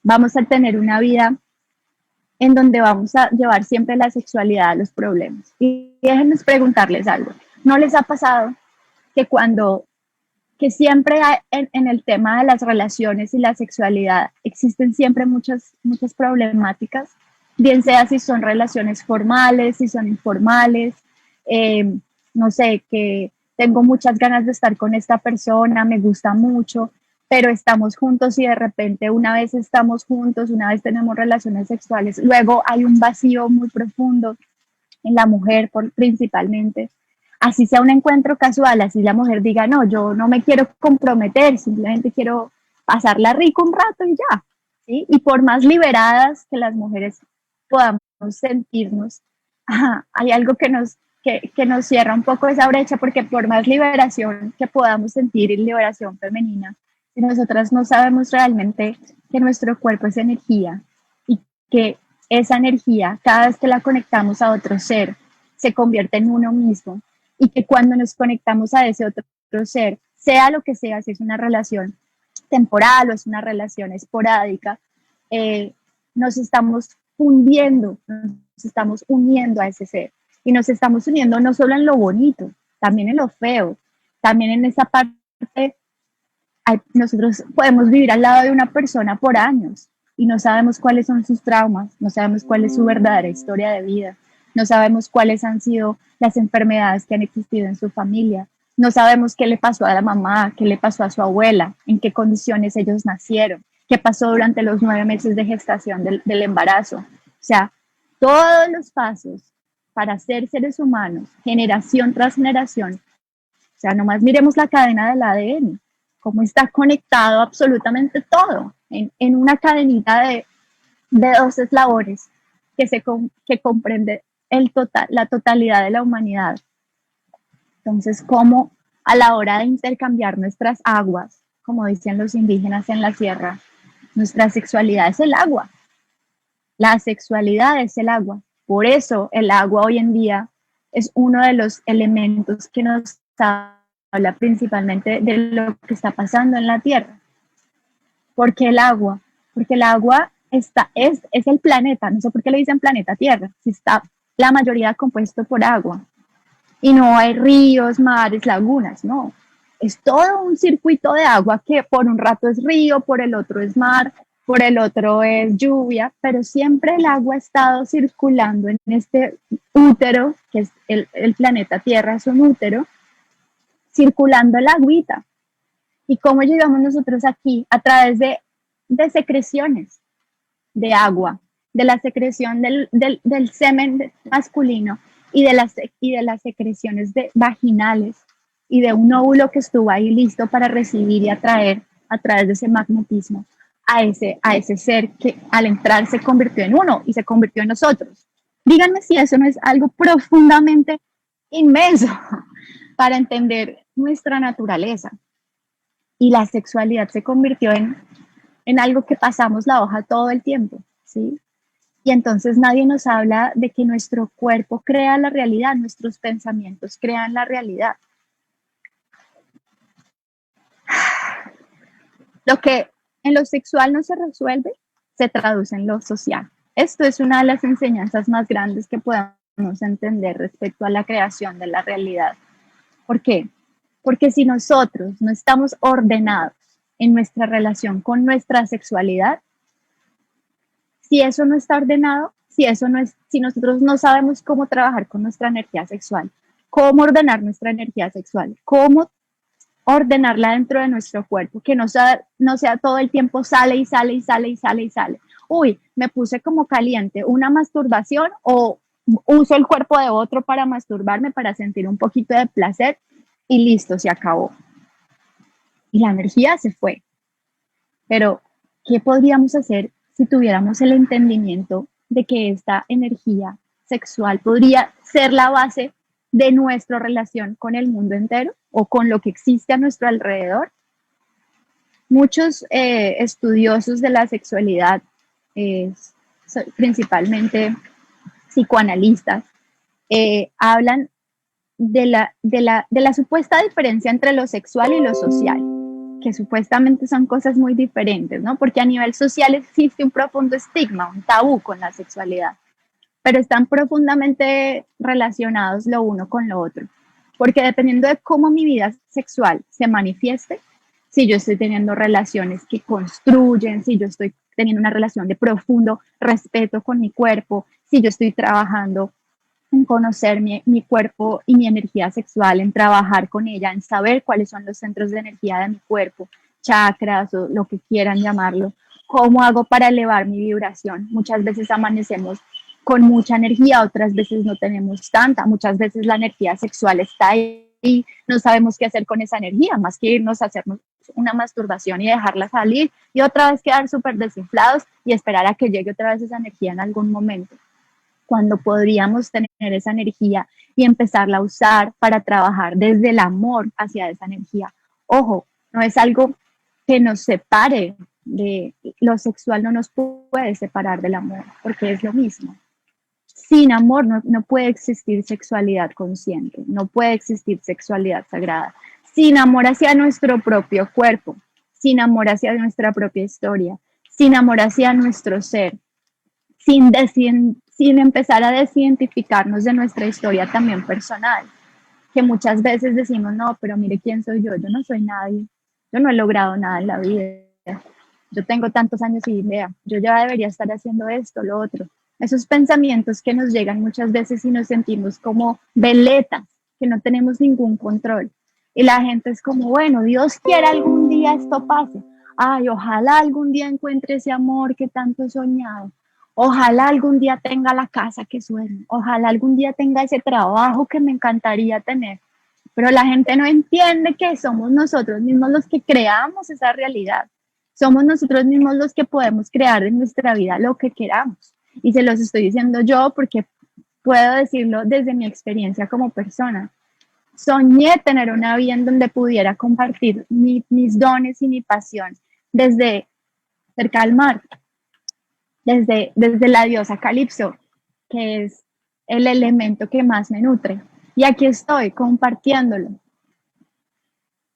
vamos a tener una vida en donde vamos a llevar siempre la sexualidad a los problemas. Y déjenme preguntarles algo. ¿No les ha pasado que que siempre en el tema de las relaciones y la sexualidad existen siempre muchas problemáticas, bien sea si son relaciones formales, si son informales, no sé, que tengo muchas ganas de estar con esta persona, me gusta mucho, pero estamos juntos y de repente una vez estamos juntos, una vez tenemos relaciones sexuales, luego hay un vacío muy profundo en la mujer principalmente, así sea un encuentro casual, así la mujer diga, no, yo no me quiero comprometer, simplemente quiero pasarla rico un rato y ya, ¿sí? Y por más liberadas que las mujeres podamos sentirnos, hay algo que nos cierra un poco esa brecha, porque por más liberación que podamos sentir y liberación femenina, si nosotras no sabemos realmente que nuestro cuerpo es energía y que esa energía, cada vez que la conectamos a otro ser, se convierte en uno mismo, y que cuando nos conectamos a ese otro ser, sea lo que sea, si es una relación temporal o es una relación esporádica, nos estamos fundiendo, nos estamos uniendo a ese ser. Y nos estamos uniendo no solo en lo bonito, también en lo feo, también en esa parte. Nosotros podemos vivir al lado de una persona por años, y no sabemos cuáles son sus traumas, no sabemos cuál es su verdadera historia de vida, no sabemos cuáles han sido las enfermedades que han existido en su familia, no sabemos qué le pasó a la mamá, qué le pasó a su abuela, en qué condiciones ellos nacieron, qué pasó durante los 9 meses de gestación del embarazo. O sea, todos los pasos para ser seres humanos, generación tras generación. O sea, nomás miremos la cadena del ADN, cómo está conectado absolutamente todo en una cadenita de dos eslabones que comprende la totalidad de la humanidad. Entonces, cómo a la hora de intercambiar nuestras aguas, como decían los indígenas en la sierra, nuestra sexualidad es el agua. La sexualidad es el agua. Por eso el agua hoy en día es uno de los elementos que nos habla principalmente de lo que está pasando en la Tierra. ¿Por qué el agua? Porque el agua es el planeta, no sé por qué le dicen planeta Tierra, si está la mayoría compuesto por agua. Y no hay ríos, mares, lagunas, no. Es todo un circuito de agua que por un rato es río, por el otro es mar, por el otro es lluvia, pero siempre el agua ha estado circulando en este útero, que es el planeta Tierra, es un útero, circulando la agüita. ¿Y cómo llegamos nosotros aquí? A través de secreciones de agua, de la secreción del semen masculino y de las secreciones vaginales y de un óvulo que estuvo ahí listo para recibir y atraer a través de ese magnetismo a ese ser que al entrar se convirtió en uno y se convirtió en nosotros. Díganme si eso no es algo profundamente inmenso para entender nuestra naturaleza. Y la sexualidad se convirtió en algo que pasamos la hoja todo el tiempo, ¿sí? Y entonces nadie nos habla de que nuestro cuerpo crea la realidad, nuestros pensamientos crean la realidad. Lo que en lo sexual no se resuelve, se traduce en lo social. Esto es una de las enseñanzas más grandes que podemos entender respecto a la creación de la realidad. ¿Por qué? Porque si nosotros no estamos ordenados en nuestra relación con nuestra sexualidad, si eso no está ordenado, si nosotros no sabemos cómo trabajar con nuestra energía sexual, cómo ordenar nuestra energía sexual, cómo ordenarla dentro de nuestro cuerpo, que no sea todo el tiempo sale y sale y sale y sale y sale. Uy, me puse como caliente, una masturbación o uso el cuerpo de otro para masturbarme, para sentir un poquito de placer y listo, se acabó. Y la energía se fue. Pero, ¿qué podríamos hacer si tuviéramos el entendimiento de que esta energía sexual podría ser la base de nuestra relación con el mundo entero o con lo que existe a nuestro alrededor? Muchos estudiosos de la sexualidad, principalmente psicoanalistas, hablan de la supuesta diferencia entre lo sexual y lo social, que supuestamente son cosas muy diferentes, ¿no? Porque a nivel social existe un profundo estigma, un tabú con la sexualidad, pero están profundamente relacionados lo uno con lo otro, porque dependiendo de cómo mi vida sexual se manifieste, si yo estoy teniendo relaciones que construyen, si yo estoy teniendo una relación de profundo respeto con mi cuerpo, si yo estoy trabajando en conocer mi cuerpo y mi energía sexual, en trabajar con ella, en saber cuáles son los centros de energía de mi cuerpo, chakras o lo que quieran llamarlo. ¿Cómo hago para elevar mi vibración? Muchas veces amanecemos con mucha energía, otras veces no tenemos tanta, muchas veces la energía sexual está ahí y no sabemos qué hacer con esa energía, más que irnos a hacernos una masturbación y dejarla salir y otra vez quedar súper desinflados y esperar a que llegue otra vez esa energía en algún momento, cuando podríamos tener esa energía y empezarla a usar para trabajar desde el amor hacia esa energía. Ojo, no es algo que nos separe de lo sexual, no nos puede separar del amor, porque es lo mismo. Sin amor no puede existir sexualidad consciente, no puede existir sexualidad sagrada. Sin amor hacia nuestro propio cuerpo, sin amor hacia nuestra propia historia, sin amor hacia nuestro ser, sin empezar a desidentificarnos de nuestra historia también personal, que muchas veces decimos, no, pero mire quién soy yo no soy nadie, yo no he logrado nada en la vida, yo tengo tantos años y vea, yo ya debería estar haciendo esto, lo otro. Esos pensamientos que nos llegan muchas veces y nos sentimos como veletas, que no tenemos ningún control. Y la gente es como, bueno, Dios quiera algún día esto pase. Ay, ojalá algún día encuentre ese amor que tanto he soñado. Ojalá algún día tenga la casa que sueño. Ojalá algún día tenga ese trabajo que me encantaría tener. Pero la gente no entiende que somos nosotros mismos los que creamos esa realidad. Somos nosotros mismos los que podemos crear en nuestra vida lo que queramos. Y se los estoy diciendo yo porque puedo decirlo desde mi experiencia como persona. Soñé tener una vida en donde pudiera compartir mis dones y mi pasión desde cerca al mar, desde la diosa Calipso, que es el elemento que más me nutre. Y aquí estoy compartiéndolo.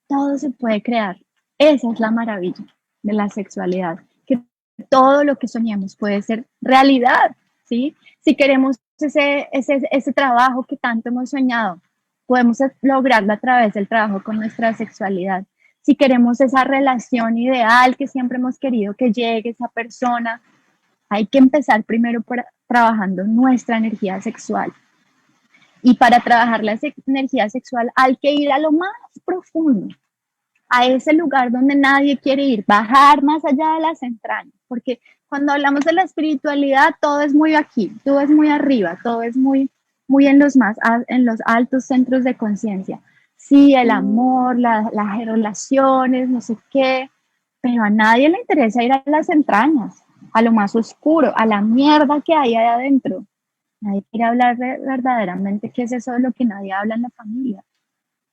Todo se puede crear. Esa es la maravilla de la sexualidad, que todo lo que soñemos puede ser realidad, ¿sí? Si queremos ese trabajo que tanto hemos soñado, podemos lograrlo a través del trabajo con nuestra sexualidad. Si queremos esa relación ideal que siempre hemos querido que llegue esa persona, hay que empezar primero trabajando nuestra energía sexual. Y para trabajar la energía sexual hay que ir a lo más profundo, a ese lugar donde nadie quiere ir, bajar más allá de las entrañas, porque cuando hablamos de la espiritualidad, todo es muy aquí, todo es muy arriba, todo es muy en los altos centros de conciencia. Sí, el amor, las relaciones, no sé qué, pero a nadie le interesa ir a las entrañas, a lo más oscuro, a la mierda que hay ahí adentro. Nadie quiere hablar verdaderamente qué es eso de lo que nadie habla en la familia,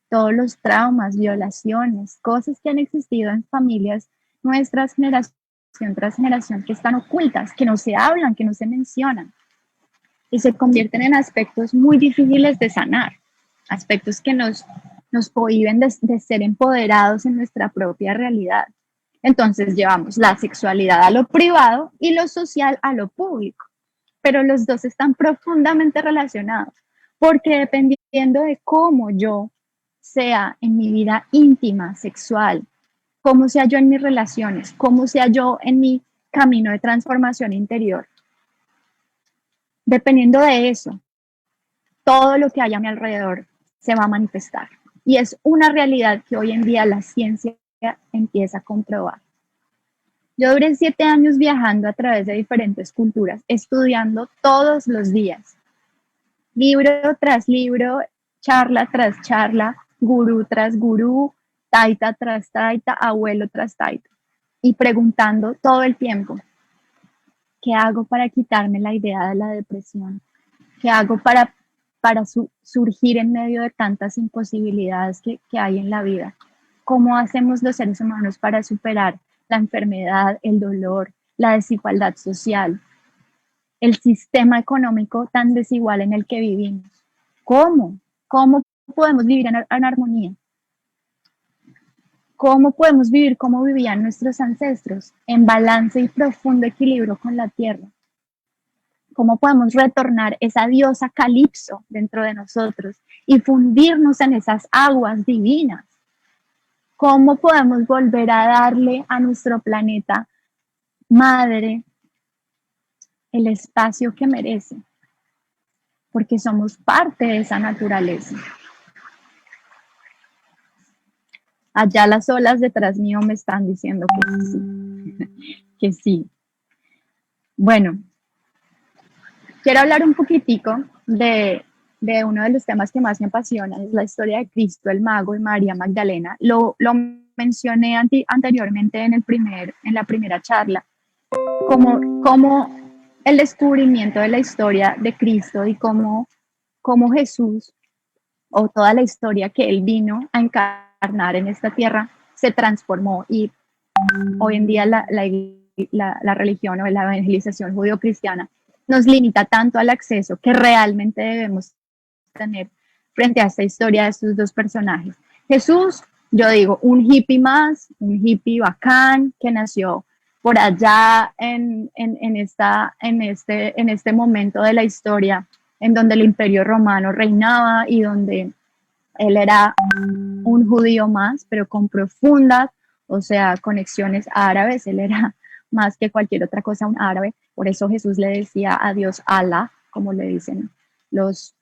todos los traumas, violaciones, cosas que han existido en familias nuestras generación tras generación que están ocultas, que no se hablan, que no se mencionan y se convierten en aspectos muy difíciles de sanar, aspectos que nos prohíben de ser empoderados en nuestra propia realidad. Entonces llevamos la sexualidad a lo privado y lo social a lo público, pero los dos están profundamente relacionados, porque dependiendo de cómo yo sea en mi vida íntima, sexual, cómo sea yo en mis relaciones, cómo sea yo en mi camino de transformación interior, dependiendo de eso, todo lo que haya a mi alrededor se va a manifestar. Y es una realidad que hoy en día la ciencia empieza a comprobar. Yo duré 7 años viajando a través de diferentes culturas, estudiando todos los días, libro tras libro, charla tras charla, gurú tras gurú, taita tras taita, abuelo tras taita, y preguntando todo el tiempo, ¿qué hago para quitarme la idea de la depresión? ¿Qué hago para surgir en medio de tantas imposibilidades que hay en la vida? ¿Cómo hacemos los seres humanos para superar la enfermedad, el dolor, la desigualdad social, el sistema económico tan desigual en el que vivimos? ¿Cómo? ¿Cómo podemos vivir en armonía? ¿Cómo podemos vivir como vivían nuestros ancestros, en balance y profundo equilibrio con la tierra? ¿Cómo podemos retornar esa diosa Calipso dentro de nosotros y fundirnos en esas aguas divinas? ¿Cómo podemos volver a darle a nuestro planeta madre el espacio que merece? Porque somos parte de esa naturaleza. Allá las olas detrás mío me están diciendo que sí, que sí. Bueno, quiero hablar un poquitico de uno de los temas que más me apasiona, es la historia de Cristo, el mago y María Magdalena. Lo mencioné anteriormente en la primera charla, como el descubrimiento de la historia de Cristo y cómo Jesús, o toda la historia que él vino a encarnar en esta tierra, se transformó y hoy en día la religión o la evangelización judío-cristiana nos limita tanto al acceso que realmente debemos tener frente a esta historia de estos dos personajes. Jesús, yo digo, un hippie más, un hippie bacán que nació por allá en este momento de la historia en donde el imperio romano reinaba y donde él era un judío más, pero con profundas o sea, conexiones árabes, él era más que cualquier otra cosa un árabe, por eso Jesús le decía a Dios Allah, como le dicen los,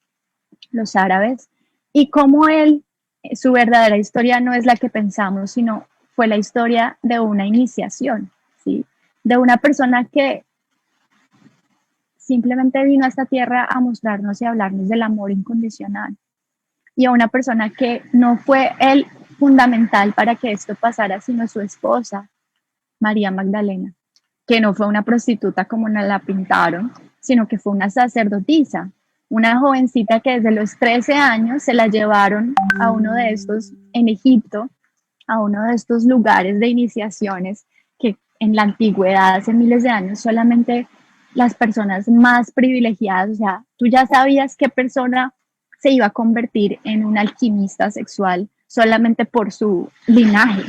los árabes, y como él, su verdadera historia no es la que pensamos, sino fue la historia de una iniciación, ¿sí? De una persona que simplemente vino a esta tierra a mostrarnos y a hablarnos del amor incondicional. Y a una persona que no fue el fundamental para que esto pasara, sino su esposa, María Magdalena, que no fue una prostituta como nos la pintaron, sino que fue una sacerdotisa, una jovencita que desde los 13 años se la llevaron a uno de estos, en Egipto, a uno de estos lugares de iniciaciones que en la antigüedad, hace miles de años, solamente las personas más privilegiadas, o sea, tú ya sabías qué persona se iba a convertir en un alquimista sexual solamente por su linaje.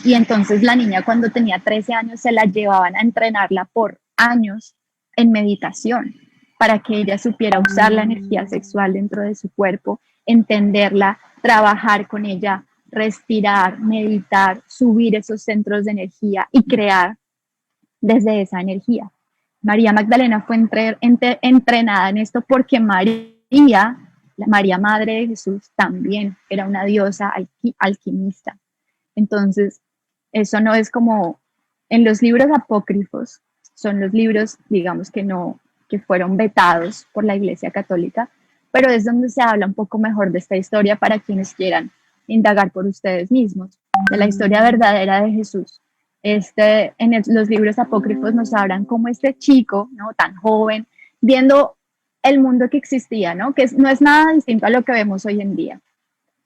Y entonces la niña cuando tenía 13 años se la llevaban a entrenarla por años en meditación para que ella supiera usar la energía sexual dentro de su cuerpo, entenderla, trabajar con ella, respirar, meditar, subir esos centros de energía y crear desde esa energía. María Magdalena fue entrenada en esto porque María, la María Madre de Jesús, también era una diosa alquimista. Entonces, eso no es como en los libros apócrifos, son los libros, digamos que no, que fueron vetados por la Iglesia Católica, pero es donde se habla un poco mejor de esta historia para quienes quieran indagar por ustedes mismos, de la historia verdadera de Jesús. Los libros apócrifos nos hablan como este chico, ¿no? Tan joven, viendo el mundo que existía, ¿no? Que no es nada distinto a lo que vemos hoy en día.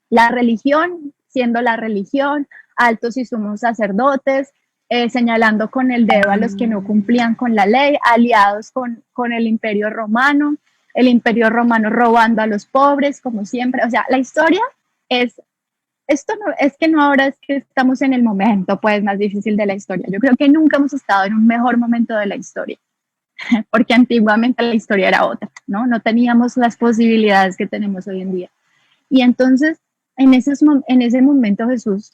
La religión, siendo la religión, altos y sumos sacerdotes, señalando con el dedo a los que no cumplían con la ley, aliados con el imperio romano robando a los pobres, como siempre. O sea, la historia es, esto no, es que no ahora es que estamos en el momento pues más difícil de la historia. Yo creo que nunca hemos estado en un mejor momento de la historia, porque antiguamente la historia era otra, ¿no? No teníamos las posibilidades que tenemos hoy en día. Y entonces, en ese momento Jesús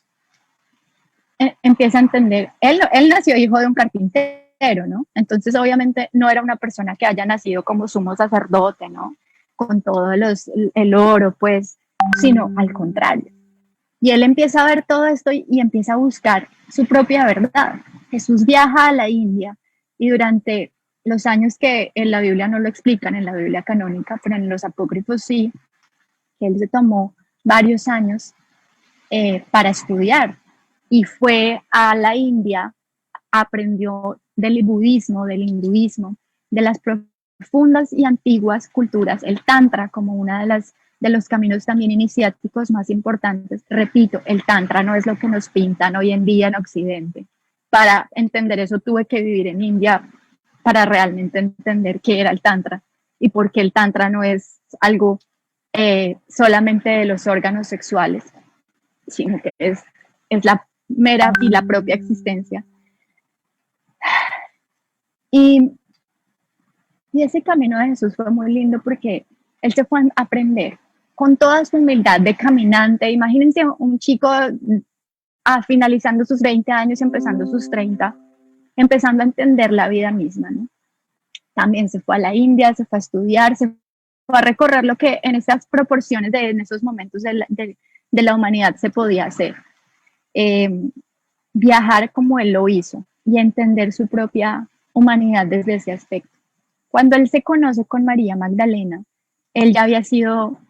empieza a entender, él nació hijo de un carpintero, ¿no? Entonces obviamente no era una persona que haya nacido como sumo sacerdote, ¿no? Con todo el oro, pues, sino al contrario. Y él empieza a ver todo esto y empieza a buscar su propia verdad. Jesús viaja a la India y durante los años que en la Biblia no lo explican, en la Biblia canónica, pero en los apócrifos sí, que él se tomó varios años para estudiar y fue a la India, aprendió del budismo, del hinduismo, de las profundas y antiguas culturas, el tantra como una de los caminos también iniciáticos más importantes. Repito, el tantra no es lo que nos pintan hoy en día en Occidente. Para entender eso tuve que vivir en India para realmente entender qué era el tantra y por qué el tantra no es algo solamente de los órganos sexuales, sino que es la mera y la propia existencia. Y ese camino de Jesús fue muy lindo porque él se fue a aprender con toda su humildad de caminante. Imagínense un chico finalizando sus 20 años, empezando sus 30, empezando a entender la vida misma, ¿no? También se fue a la India, se fue a estudiar, se fue a recorrer lo que en esas proporciones en esos momentos de la humanidad se podía hacer. Viajar como él lo hizo y entender su propia humanidad desde ese aspecto. Cuando él se conoce con María Magdalena, él ya había sido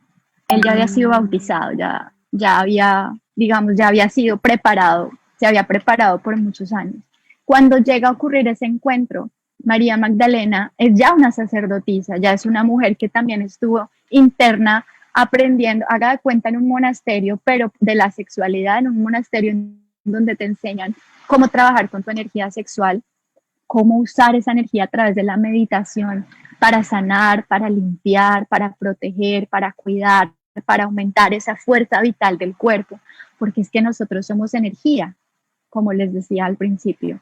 bautizado, ya había sido preparado, se había preparado por muchos años. Cuando llega a ocurrir ese encuentro, María Magdalena es ya una sacerdotisa, ya es una mujer que también estuvo interna aprendiendo, haga de cuenta en un monasterio, pero de la sexualidad, en un monasterio donde te enseñan cómo trabajar con tu energía sexual, cómo usar esa energía a través de la meditación para sanar, para limpiar, para proteger, para cuidar, para aumentar esa fuerza vital del cuerpo, porque es que nosotros somos energía, como les decía al principio.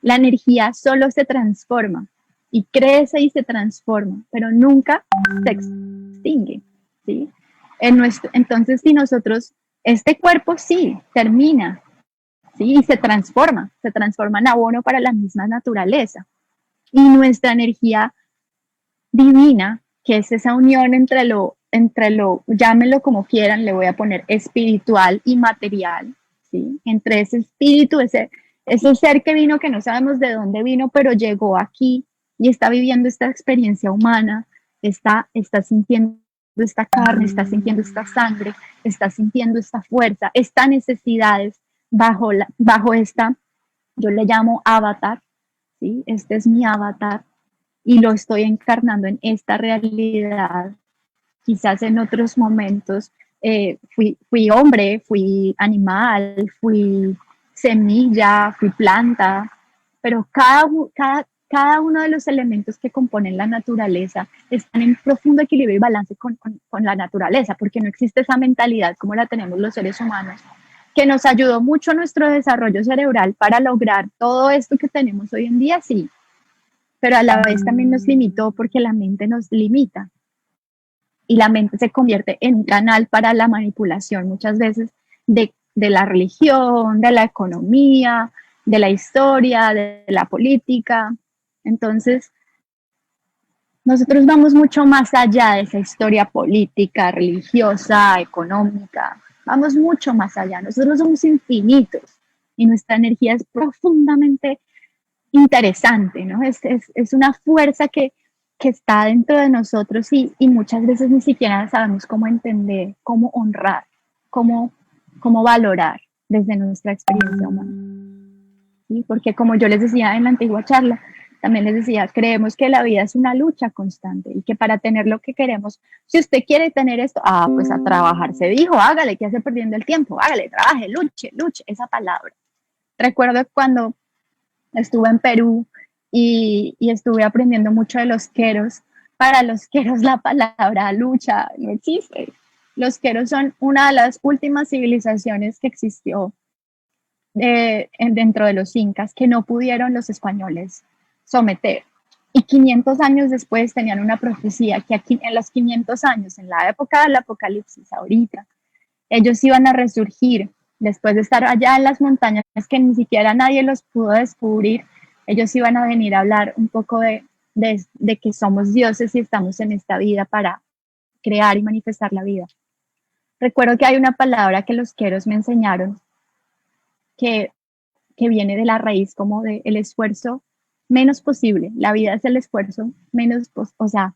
La energía solo se transforma y crece y se transforma, pero nunca se extingue, ¿sí? Entonces, si nosotros, este cuerpo sí termina, ¿sí? Y se transforma en abono para la misma naturaleza. Y nuestra energía divina, que es esa unión entre lo, llámenlo como quieran, le voy a poner espiritual y material, ¿sí? Entre ese espíritu, ese ser que vino, que no sabemos de dónde vino, pero llegó aquí y está viviendo esta experiencia humana, está sintiendo esta carne, está sintiendo esta sangre, está sintiendo esta fuerza, estas necesidades bajo esta, yo le llamo avatar, ¿sí? Este es mi avatar y lo estoy encarnando en esta realidad. Quizás en otros momentos fui hombre, fui animal, fui semilla, fui planta, pero cada uno de los elementos que componen la naturaleza están en profundo equilibrio y balance con la naturaleza, porque no existe esa mentalidad como la tenemos los seres humanos, que nos ayudó mucho nuestro desarrollo cerebral para lograr todo esto que tenemos hoy en día, sí, pero a la vez también nos limitó porque la mente nos limita y la mente se convierte en un canal para la manipulación muchas veces de la religión, de la economía, de la historia, de la política. Entonces, nosotros vamos mucho más allá de esa historia política, religiosa, económica. Vamos mucho más allá. Nosotros somos infinitos y nuestra energía es profundamente interesante, ¿no? Es una fuerza que está dentro de nosotros y muchas veces ni siquiera sabemos cómo entender, cómo honrar, cómo, cómo valorar desde nuestra experiencia humana. ¿Sí? Porque como yo les decía en la antigua charla, también les decía, creemos que la vida es una lucha constante y que para tener lo que queremos, si usted quiere tener esto, pues a trabajar, se dijo, hágale, ¿qué hace perdiendo el tiempo? Hágale, trabaje, luche, luche, esa palabra. Recuerdo cuando estuve en Perú y estuve aprendiendo mucho de los queros. Para los queros la palabra lucha no existe. Los queros son una de las últimas civilizaciones que existió dentro de los incas que no pudieron los españoles someter. Y 500 años después tenían una profecía que aquí en los 500 años, en la época del apocalipsis, ahorita, ellos iban a resurgir después de estar allá en las montañas que ni siquiera nadie los pudo descubrir. Ellos iban a venir a hablar un poco de que somos dioses y estamos en esta vida para crear y manifestar la vida. Recuerdo que hay una palabra que los queros me enseñaron que, que viene de la raíz como de el esfuerzo menos posible. La vida es el esfuerzo menos, o sea,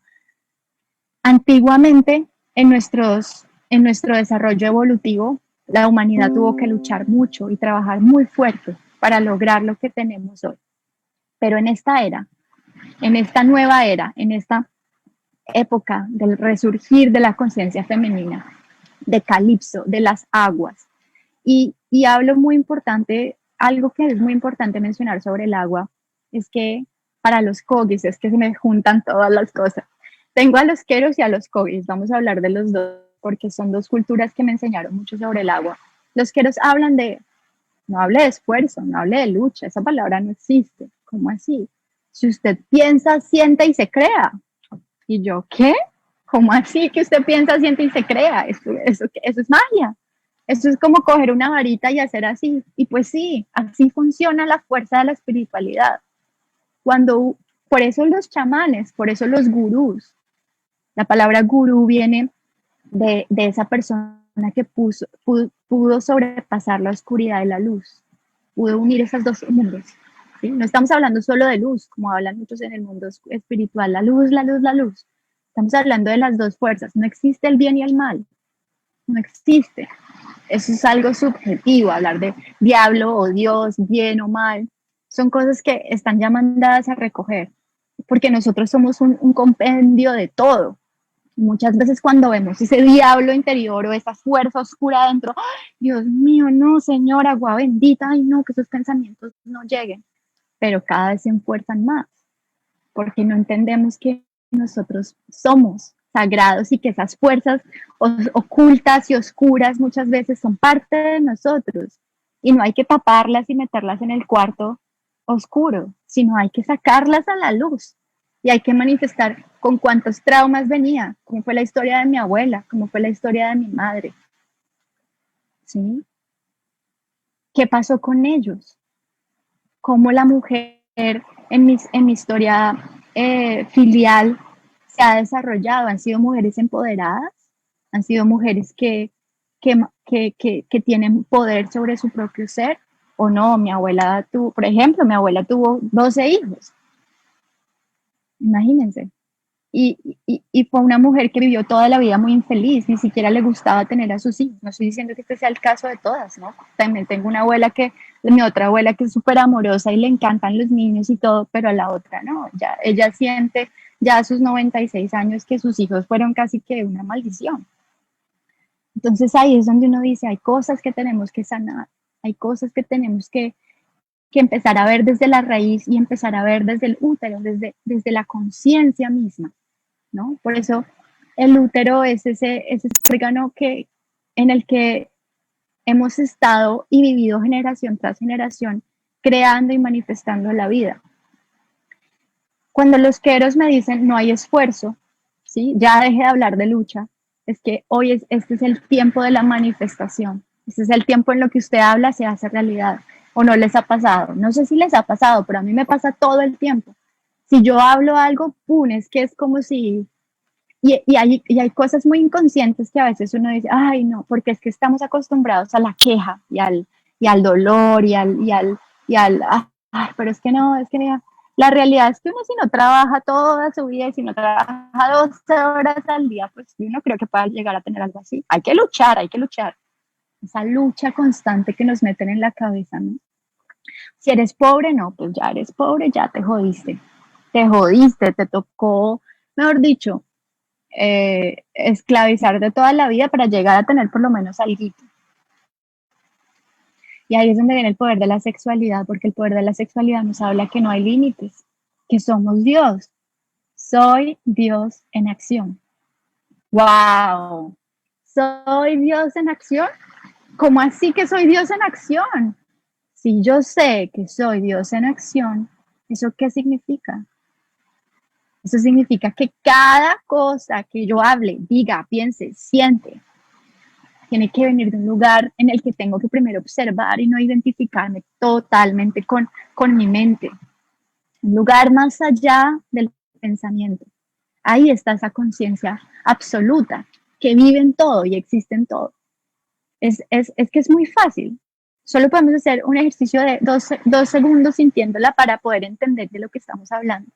antiguamente en nuestro desarrollo evolutivo, la humanidad tuvo que luchar mucho y trabajar muy fuerte para lograr lo que tenemos hoy. Pero en esta era, en esta nueva era, en esta época del resurgir de la conciencia femenina, de Calipso, de las aguas, y hablo muy importante, algo que es muy importante mencionar sobre el agua, es que para los Kogis, es que se me juntan todas las cosas. Tengo a los Queros y a los Kogis, vamos a hablar de los dos, porque son dos culturas que me enseñaron mucho sobre el agua. Los Queros hablan de, no hable de esfuerzo, no hable de lucha, esa palabra no existe. ¿Cómo así? Si usted piensa, siente y se crea. ¿Y yo qué? ¿Cómo así que usted piensa, siente y se crea? Eso es magia. Eso es como coger una varita y hacer así. Y pues sí, así funciona la fuerza de la espiritualidad. Cuando, por eso los chamanes, por eso los gurús. La palabra gurú viene de esa persona que pudo sobrepasar la oscuridad y la luz. Pudo unir esos dos mundos. ¿Sí? No estamos hablando solo de luz, como hablan muchos en el mundo espiritual, la luz, la luz, la luz. Estamos hablando de las dos fuerzas. No existe el bien y el mal. No existe. Eso es algo subjetivo, hablar de diablo o Dios, bien o mal. Son cosas que están ya mandadas a recoger, porque nosotros somos un compendio de todo. Muchas veces cuando vemos ese diablo interior o esa fuerza oscura adentro, ¡ay, Dios mío, no, Señor, agua bendita, ay, no, que esos pensamientos no lleguen, pero cada vez se enfuerzan más, porque no entendemos que nosotros somos sagrados y que esas fuerzas ocultas y oscuras muchas veces son parte de nosotros y no hay que taparlas y meterlas en el cuarto oscuro, sino hay que sacarlas a la luz y hay que manifestar con cuántos traumas venía, cómo fue la historia de mi abuela, cómo fue la historia de mi madre, ¿sí? ¿Qué pasó con ellos? ¿Cómo la mujer en mi historia filial se ha desarrollado? ¿Han sido mujeres empoderadas? ¿Han sido mujeres que tienen poder sobre su propio ser? ¿O no? Mi abuela tuvo, por ejemplo, mi abuela tuvo 12 hijos. Imagínense. Y fue una mujer que vivió toda la vida muy infeliz, ni siquiera le gustaba tener a sus hijos. No estoy diciendo que este sea el caso de todas, ¿no? También tengo una abuela mi otra abuela que es súper amorosa y le encantan los niños y todo, pero a la otra no, ya, ella siente ya a sus 96 años que sus hijos fueron casi que una maldición. Entonces ahí es donde uno dice, hay cosas que tenemos que sanar, hay cosas que tenemos que empezar a ver desde la raíz y empezar a ver desde el útero, desde la conciencia misma, ¿no? Por eso el útero es ese órgano en el que hemos estado y vivido generación tras generación creando y manifestando la vida. Cuando los queros me dicen no hay esfuerzo, ¿sí? Ya deje de hablar de lucha, es que este es el tiempo de la manifestación, este es el tiempo en lo que usted habla se hace realidad, o no les ha pasado, no sé si les ha pasado, pero a mí me pasa todo el tiempo. Si yo hablo algo, pum, es que es como si hay cosas muy inconscientes que a veces uno dice, ay, no, porque es que estamos acostumbrados a la queja y al dolor pero es que no, es que mira, la realidad es que uno si no trabaja toda su vida y si no trabaja 12 horas al día, pues yo no creo que pueda llegar a tener algo así. Hay que luchar, hay que luchar. Esa lucha constante que nos meten en la cabeza, ¿no? Si eres pobre, no, pues ya eres pobre, ya te jodiste, te tocó, mejor dicho, esclavizarte toda la vida para llegar a tener por lo menos algo. Y ahí es donde viene el poder de la sexualidad, porque el poder de la sexualidad nos habla que no hay límites, que somos Dios. Soy Dios en acción. ¡Wow! ¿Soy Dios en acción? ¿Cómo así que soy Dios en acción? Si yo sé que soy Dios en acción, ¿eso qué significa? Eso significa que cada cosa que yo hable, diga, piense, siente, tiene que venir de un lugar en el que tengo que primero observar y no identificarme totalmente con mi mente. Un lugar más allá del pensamiento. Ahí está esa conciencia absoluta que vive en todo y existe en todo. Es que es muy fácil. Solo podemos hacer un ejercicio de 2 segundos sintiéndola para poder entender de lo que estamos hablando.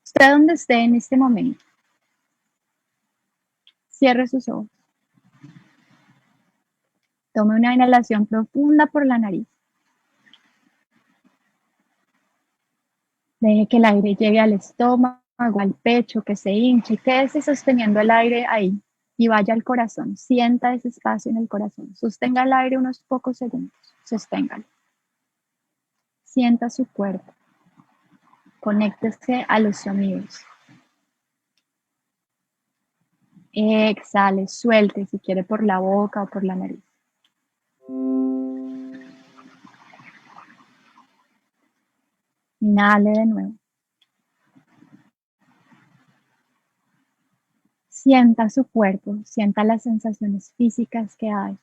Usted donde esté en este momento, cierre sus ojos. Tome una inhalación profunda por la nariz. Deje que el aire llegue al estómago, al pecho, que se hinche, quédese sosteniendo el aire ahí y vaya al corazón. Sienta ese espacio en el corazón. Sostenga el aire unos pocos segundos. Sosténgalo. Sienta su cuerpo. Conéctese a los sonidos. Exhale, suelte si quiere por la boca o por la nariz. Inhale de nuevo. Sienta su cuerpo, sienta las sensaciones físicas que hay.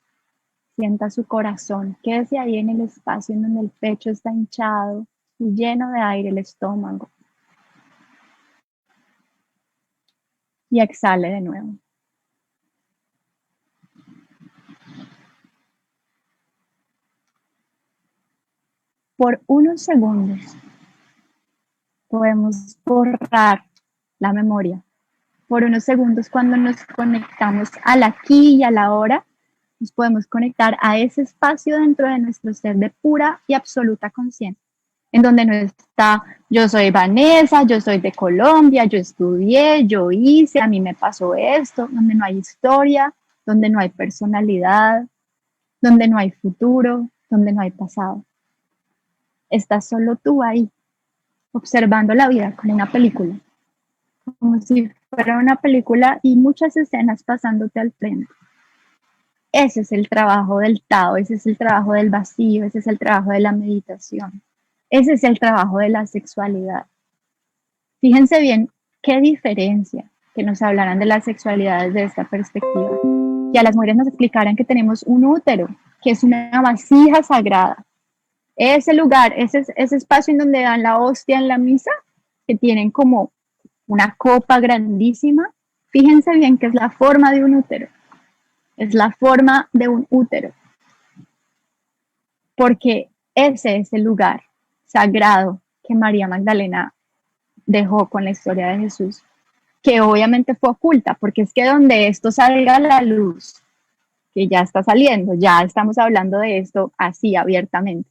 Sienta su corazón, quédese ahí en el espacio en donde el pecho está hinchado y lleno de aire el estómago. Y exhale de nuevo. Por unos segundos podemos borrar la memoria. Por unos segundos cuando nos conectamos al aquí y a la ahora, nos podemos conectar a ese espacio dentro de nuestro ser de pura y absoluta conciencia, en donde no está yo soy Vanessa, yo soy de Colombia, yo estudié, yo hice, a mí me pasó esto, donde no hay historia, donde no hay personalidad, donde no hay futuro, donde no hay pasado. Estás solo tú ahí, observando la vida como una película, como si fuera una película y muchas escenas pasándote al frente. Ese es el trabajo del Tao, ese es el trabajo del vacío, ese es el trabajo de la meditación, ese es el trabajo de la sexualidad. Fíjense bien qué diferencia que nos hablaran de la sexualidad desde esta perspectiva. Que a las mujeres nos explicaran que tenemos un útero, que es una vasija sagrada, Ese lugar, ese espacio en donde dan la hostia en la misa, que tienen como una copa grandísima, fíjense bien que es la forma de un útero, es la forma de un útero, porque ese es el lugar sagrado que María Magdalena dejó con la historia de Jesús, que obviamente fue oculta, porque es que donde esto salga a la luz, que ya está saliendo, ya estamos hablando de esto así abiertamente.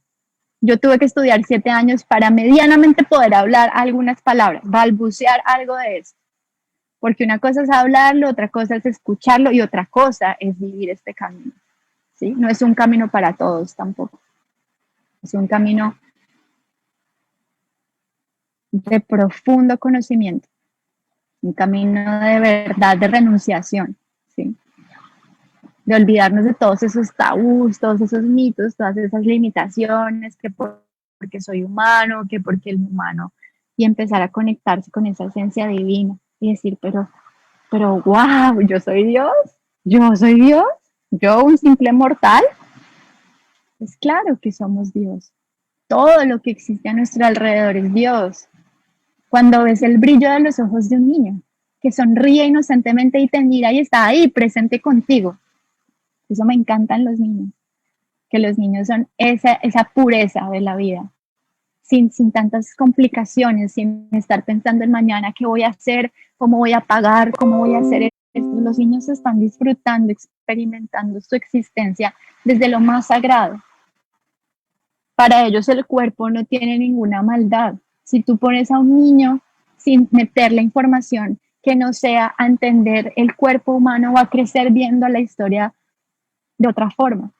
Yo tuve que estudiar 7 años para medianamente poder hablar algunas palabras, balbucear algo de eso, porque una cosa es hablarlo, otra cosa es escucharlo y otra cosa es vivir este camino, ¿sí? No es un camino para todos tampoco, es un camino de profundo conocimiento, un camino de verdad, de renunciación, ¿sí? De olvidarnos de todos esos tabús, todos esos mitos, todas esas limitaciones, que porque soy humano, que porque el humano, y empezar a conectarse con esa esencia divina y decir, pero wow, yo soy Dios, yo un simple mortal. Es claro que somos Dios. Todo lo que existe a nuestro alrededor es Dios. Cuando ves el brillo de los ojos de un niño que sonríe inocentemente y te mira y está ahí presente contigo, eso me encantan los niños, que los niños son esa pureza de la vida, sin tantas complicaciones, sin estar pensando en mañana qué voy a hacer, cómo voy a pagar, cómo voy a hacer esto. Los niños están disfrutando, experimentando su existencia desde lo más sagrado. Para ellos el cuerpo no tiene ninguna maldad. Si tú pones a un niño sin meterle información que no sea a entender el cuerpo humano, va a crecer viendo la historia de otra forma.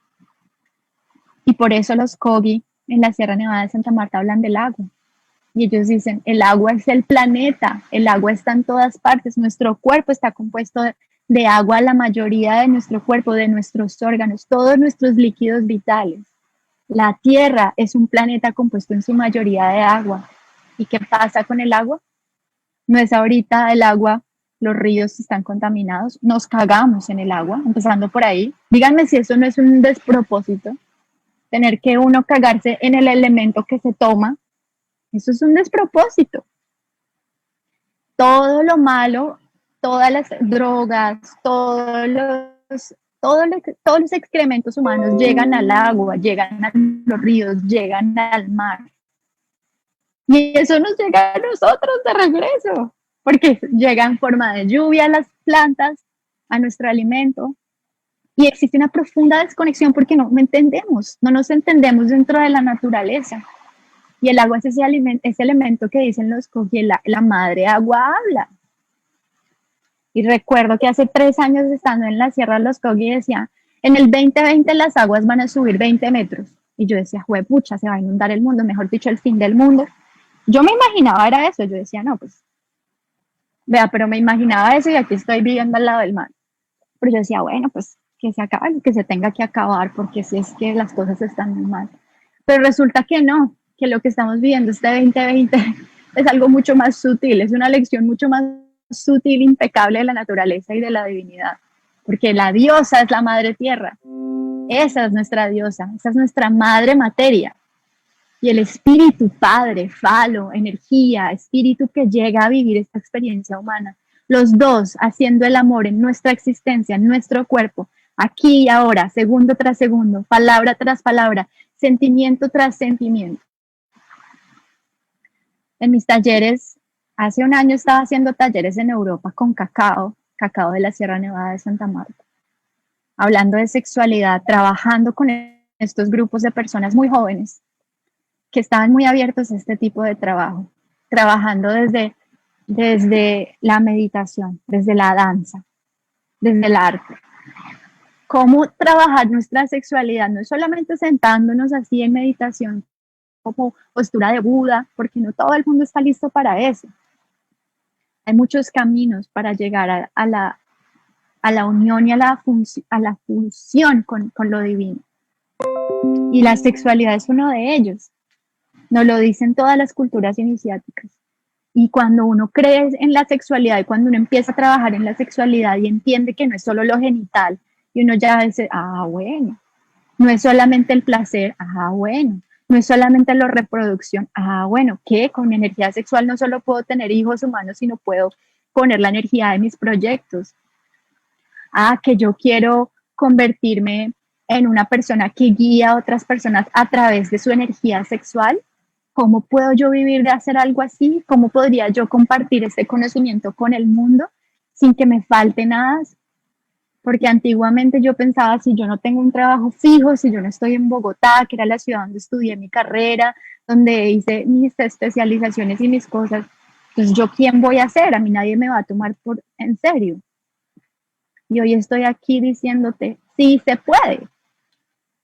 Y por eso los Kogi en la Sierra Nevada de Santa Marta hablan del agua. Y ellos dicen, el agua es el planeta, el agua está en todas partes, nuestro cuerpo está compuesto de agua, la mayoría de nuestro cuerpo, de nuestros órganos, todos nuestros líquidos vitales. La Tierra es un planeta compuesto en su mayoría de agua. ¿Y qué pasa con el agua? No es ahorita el agua, los ríos están contaminados, nos cagamos en el agua, empezando por ahí. Díganme si eso no es un despropósito, tener que uno cagarse en el elemento que se toma, eso es un despropósito. Todo lo malo, todas las drogas, todos los excrementos humanos llegan al agua, llegan a los ríos, llegan al mar. Y eso nos llega a nosotros de regreso, porque llega en forma de lluvia a las plantas, a nuestro alimento. Y existe una profunda desconexión porque no entendemos, no nos entendemos dentro de la naturaleza. Y el agua es ese elemento que dicen los Kogi, la madre agua habla. Y recuerdo que hace 3 años estando en la Sierra de los Kogi decía, en el 2020 las aguas van a subir 20 metros. Y yo decía, juepucha, se va a inundar el mundo, mejor dicho, el fin del mundo. Yo me imaginaba era eso, yo decía, no, pues, vea, pero me imaginaba eso y aquí estoy viviendo al lado del mar. Pero yo decía, bueno, pues que se acabe, que se tenga que acabar, porque si es que las cosas están muy mal. Pero resulta que no, que lo que estamos viviendo este 2020 es algo mucho más sutil, es una lección mucho más sutil, impecable de la naturaleza y de la divinidad, porque la diosa es la madre tierra, esa es nuestra diosa, esa es nuestra madre materia, y el espíritu padre, falo, energía, espíritu que llega a vivir esta experiencia humana, los dos haciendo el amor en nuestra existencia, en nuestro cuerpo, aquí y ahora, segundo tras segundo, palabra tras palabra, sentimiento tras sentimiento. En mis talleres, hace un año estaba haciendo talleres en Europa con cacao de la Sierra Nevada de Santa Marta, hablando de sexualidad, trabajando con estos grupos de personas muy jóvenes que estaban muy abiertos a este tipo de trabajo, trabajando desde la meditación, desde la danza, desde el arte. Cómo trabajar nuestra sexualidad, no es solamente sentándonos así en meditación como postura de Buda, porque no todo el mundo está listo para eso. Hay muchos caminos para llegar a la unión y a la fusión con lo divino. Y la sexualidad es uno de ellos. Nos lo dicen todas las culturas iniciáticas. Y cuando uno cree en la sexualidad y cuando uno empieza a trabajar en la sexualidad y entiende que no es solo lo genital, y uno ya dice, ah, bueno, no es solamente el placer, ah, bueno, No es solamente la reproducción. Ah, bueno, ¿qué? Con mi energía sexual no solo puedo tener hijos humanos, sino puedo poner la energía de mis proyectos. Ah, que yo quiero convertirme en una persona que guía a otras personas a través de su energía sexual. ¿Cómo puedo yo vivir de hacer algo así? ¿Cómo podría yo compartir este conocimiento con el mundo sin que me falte nada? Porque antiguamente yo pensaba, si yo no tengo un trabajo fijo, si yo no estoy en Bogotá, que era la ciudad donde estudié mi carrera, donde hice mis especializaciones y mis cosas, pues yo quién voy a ser, a mí nadie me va a tomar por en serio. Y hoy estoy aquí diciéndote, sí se puede.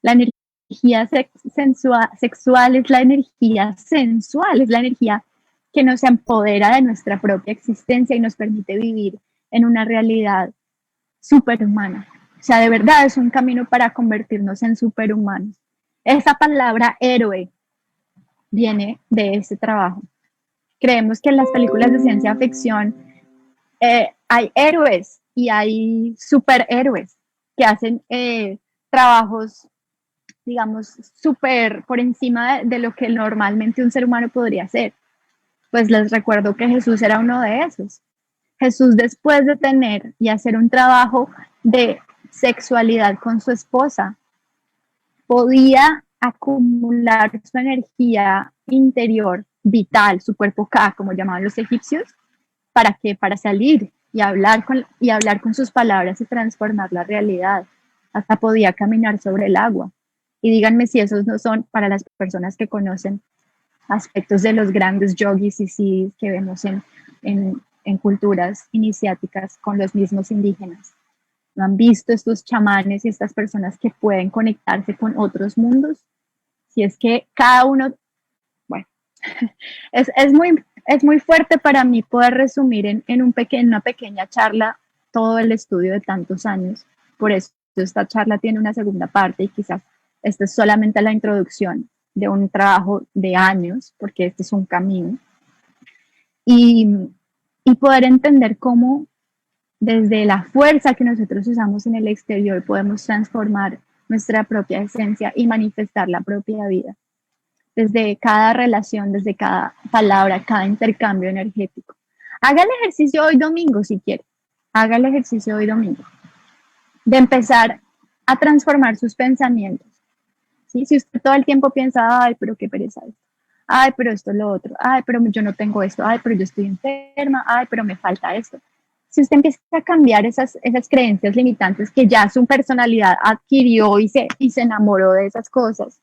La energía sexual es la energía sensual, es la energía que nos empodera de nuestra propia existencia y nos permite vivir en una realidad superhumana. O sea, de verdad es un camino para convertirnos en superhumanos. Esa palabra héroe viene de ese trabajo. Creemos que en las películas de ciencia ficción hay héroes y hay superhéroes que hacen trabajos, digamos, súper por encima de lo que normalmente un ser humano podría hacer. Pues les recuerdo que Jesús era uno de esos. Jesús, después de tener y hacer un trabajo de sexualidad con su esposa, podía acumular su energía interior vital, su cuerpo K, como llamaban los egipcios, ¿para qué? Para salir y hablar con sus palabras y transformar la realidad. Hasta podía caminar sobre el agua. Y díganme si esos no son, para las personas que conocen aspectos de los grandes yogis y siddhis que vemos en culturas iniciáticas con los mismos indígenas. ¿No han visto estos chamanes y estas personas que pueden conectarse con otros mundos? Si es que cada uno, bueno, es muy fuerte para mí poder resumir una pequeña charla todo el estudio de tantos años. Por eso esta charla tiene una segunda parte y quizás esta es solamente la introducción de un trabajo de años, porque este es un camino. Y, y poder entender cómo desde la fuerza que nosotros usamos en el exterior podemos transformar nuestra propia esencia y manifestar la propia vida. Desde cada relación, desde cada palabra, cada intercambio energético. Haga el ejercicio hoy domingo si quiere. Haga el ejercicio hoy domingo. De empezar a transformar sus pensamientos. ¿Sí? Si usted todo el tiempo piensa, ay, pero qué pereza esto. Ay, pero esto es lo otro. Ay, pero yo no tengo esto. Ay, pero yo estoy enferma. Ay, pero me falta esto. Si usted empieza a cambiar esas creencias limitantes que ya su personalidad adquirió y se enamoró de esas cosas,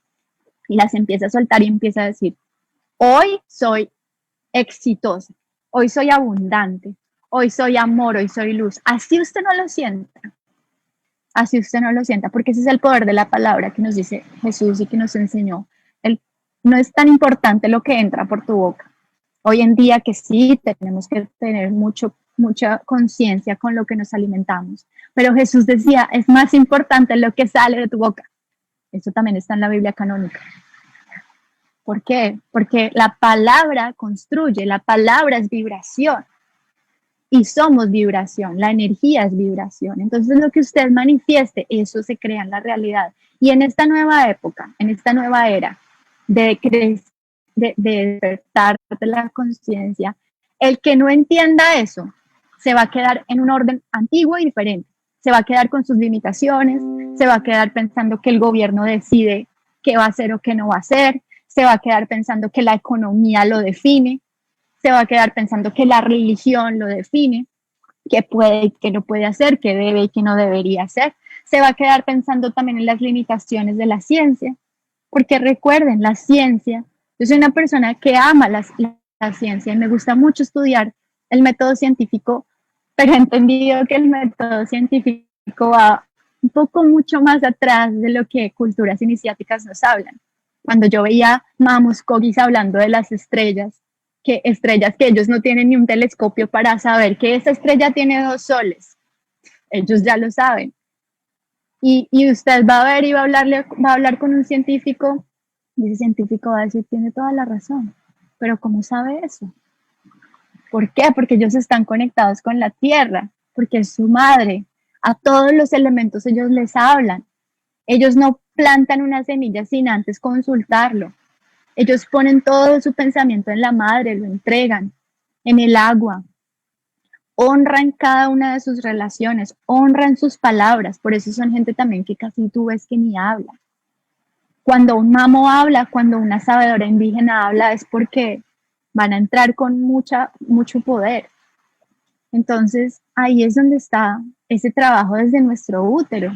y las empieza a soltar y empieza a decir, hoy soy exitosa, hoy soy abundante, hoy soy amor, hoy soy luz. Así usted no lo sienta, así usted no lo sienta, porque ese es el poder de la palabra que nos dice Jesús y que nos enseñó. No es tan importante lo que entra por tu boca. Hoy en día que sí, tenemos que tener mucha conciencia con lo que nos alimentamos. Pero Jesús decía, es más importante lo que sale de tu boca. Eso también está en la Biblia canónica. ¿Por qué? Porque la palabra construye, la palabra es vibración y somos vibración, la energía es vibración. Entonces lo que usted manifieste, eso se crea en la realidad. Y en esta nueva época, en esta nueva era de despertar de la conciencia, el que no entienda eso se va a quedar en un orden antiguo y diferente. Se va a quedar con sus limitaciones, se va a quedar pensando que el gobierno decide qué va a hacer o qué no va a hacer, se va a quedar pensando que la economía lo define, se va a quedar pensando que la religión lo define, qué puede y qué no puede hacer, qué debe y qué no debería hacer. Se va a quedar pensando también en las limitaciones de la ciencia, porque recuerden, la ciencia, yo soy una persona que ama la ciencia y me gusta mucho estudiar el método científico, pero he entendido que el método científico va un poco mucho más atrás de lo que culturas iniciáticas nos hablan. Cuando yo veía Mamos Cogis hablando de las estrellas que ellos no tienen ni un telescopio para saber que esa estrella tiene 2 soles, ellos ya lo saben. Y usted va a ver y va a hablar con un científico, y ese científico va a decir, tiene toda la razón, pero ¿cómo sabe eso? ¿Por qué? Porque ellos están conectados con la tierra, porque es su madre. A todos los elementos ellos les hablan. Ellos no plantan una semilla sin antes consultarlo. Ellos ponen todo su pensamiento en la madre, lo entregan, en el agua, honran cada una de sus relaciones, honran sus palabras, por eso son gente también que casi tú ves que ni habla. Cuando un mamo habla, cuando una sabedora indígena habla, es porque van a entrar con mucho poder. Entonces, ahí es donde está ese trabajo desde nuestro útero,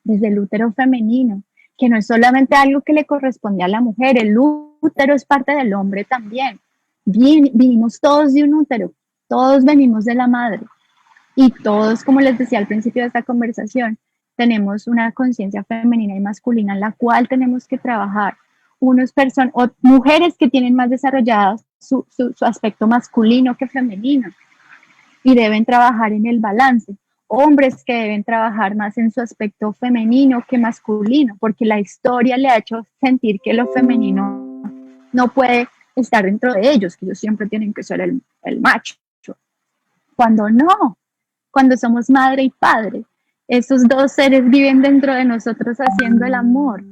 desde el útero femenino, que no es solamente algo que le corresponde a la mujer, el útero es parte del hombre también. Vinimos todos de un útero, todos venimos de la madre y todos, como les decía al principio de esta conversación, tenemos una conciencia femenina y masculina en la cual tenemos que trabajar. Mujeres que tienen más desarrollado su aspecto masculino que femenino y deben trabajar en el balance. Hombres que deben trabajar más en su aspecto femenino que masculino, porque la historia le ha hecho sentir que lo femenino no puede estar dentro de ellos, que ellos siempre tienen que ser el macho. Cuando no, cuando somos madre y padre, esos dos seres viven dentro de nosotros haciendo el amor,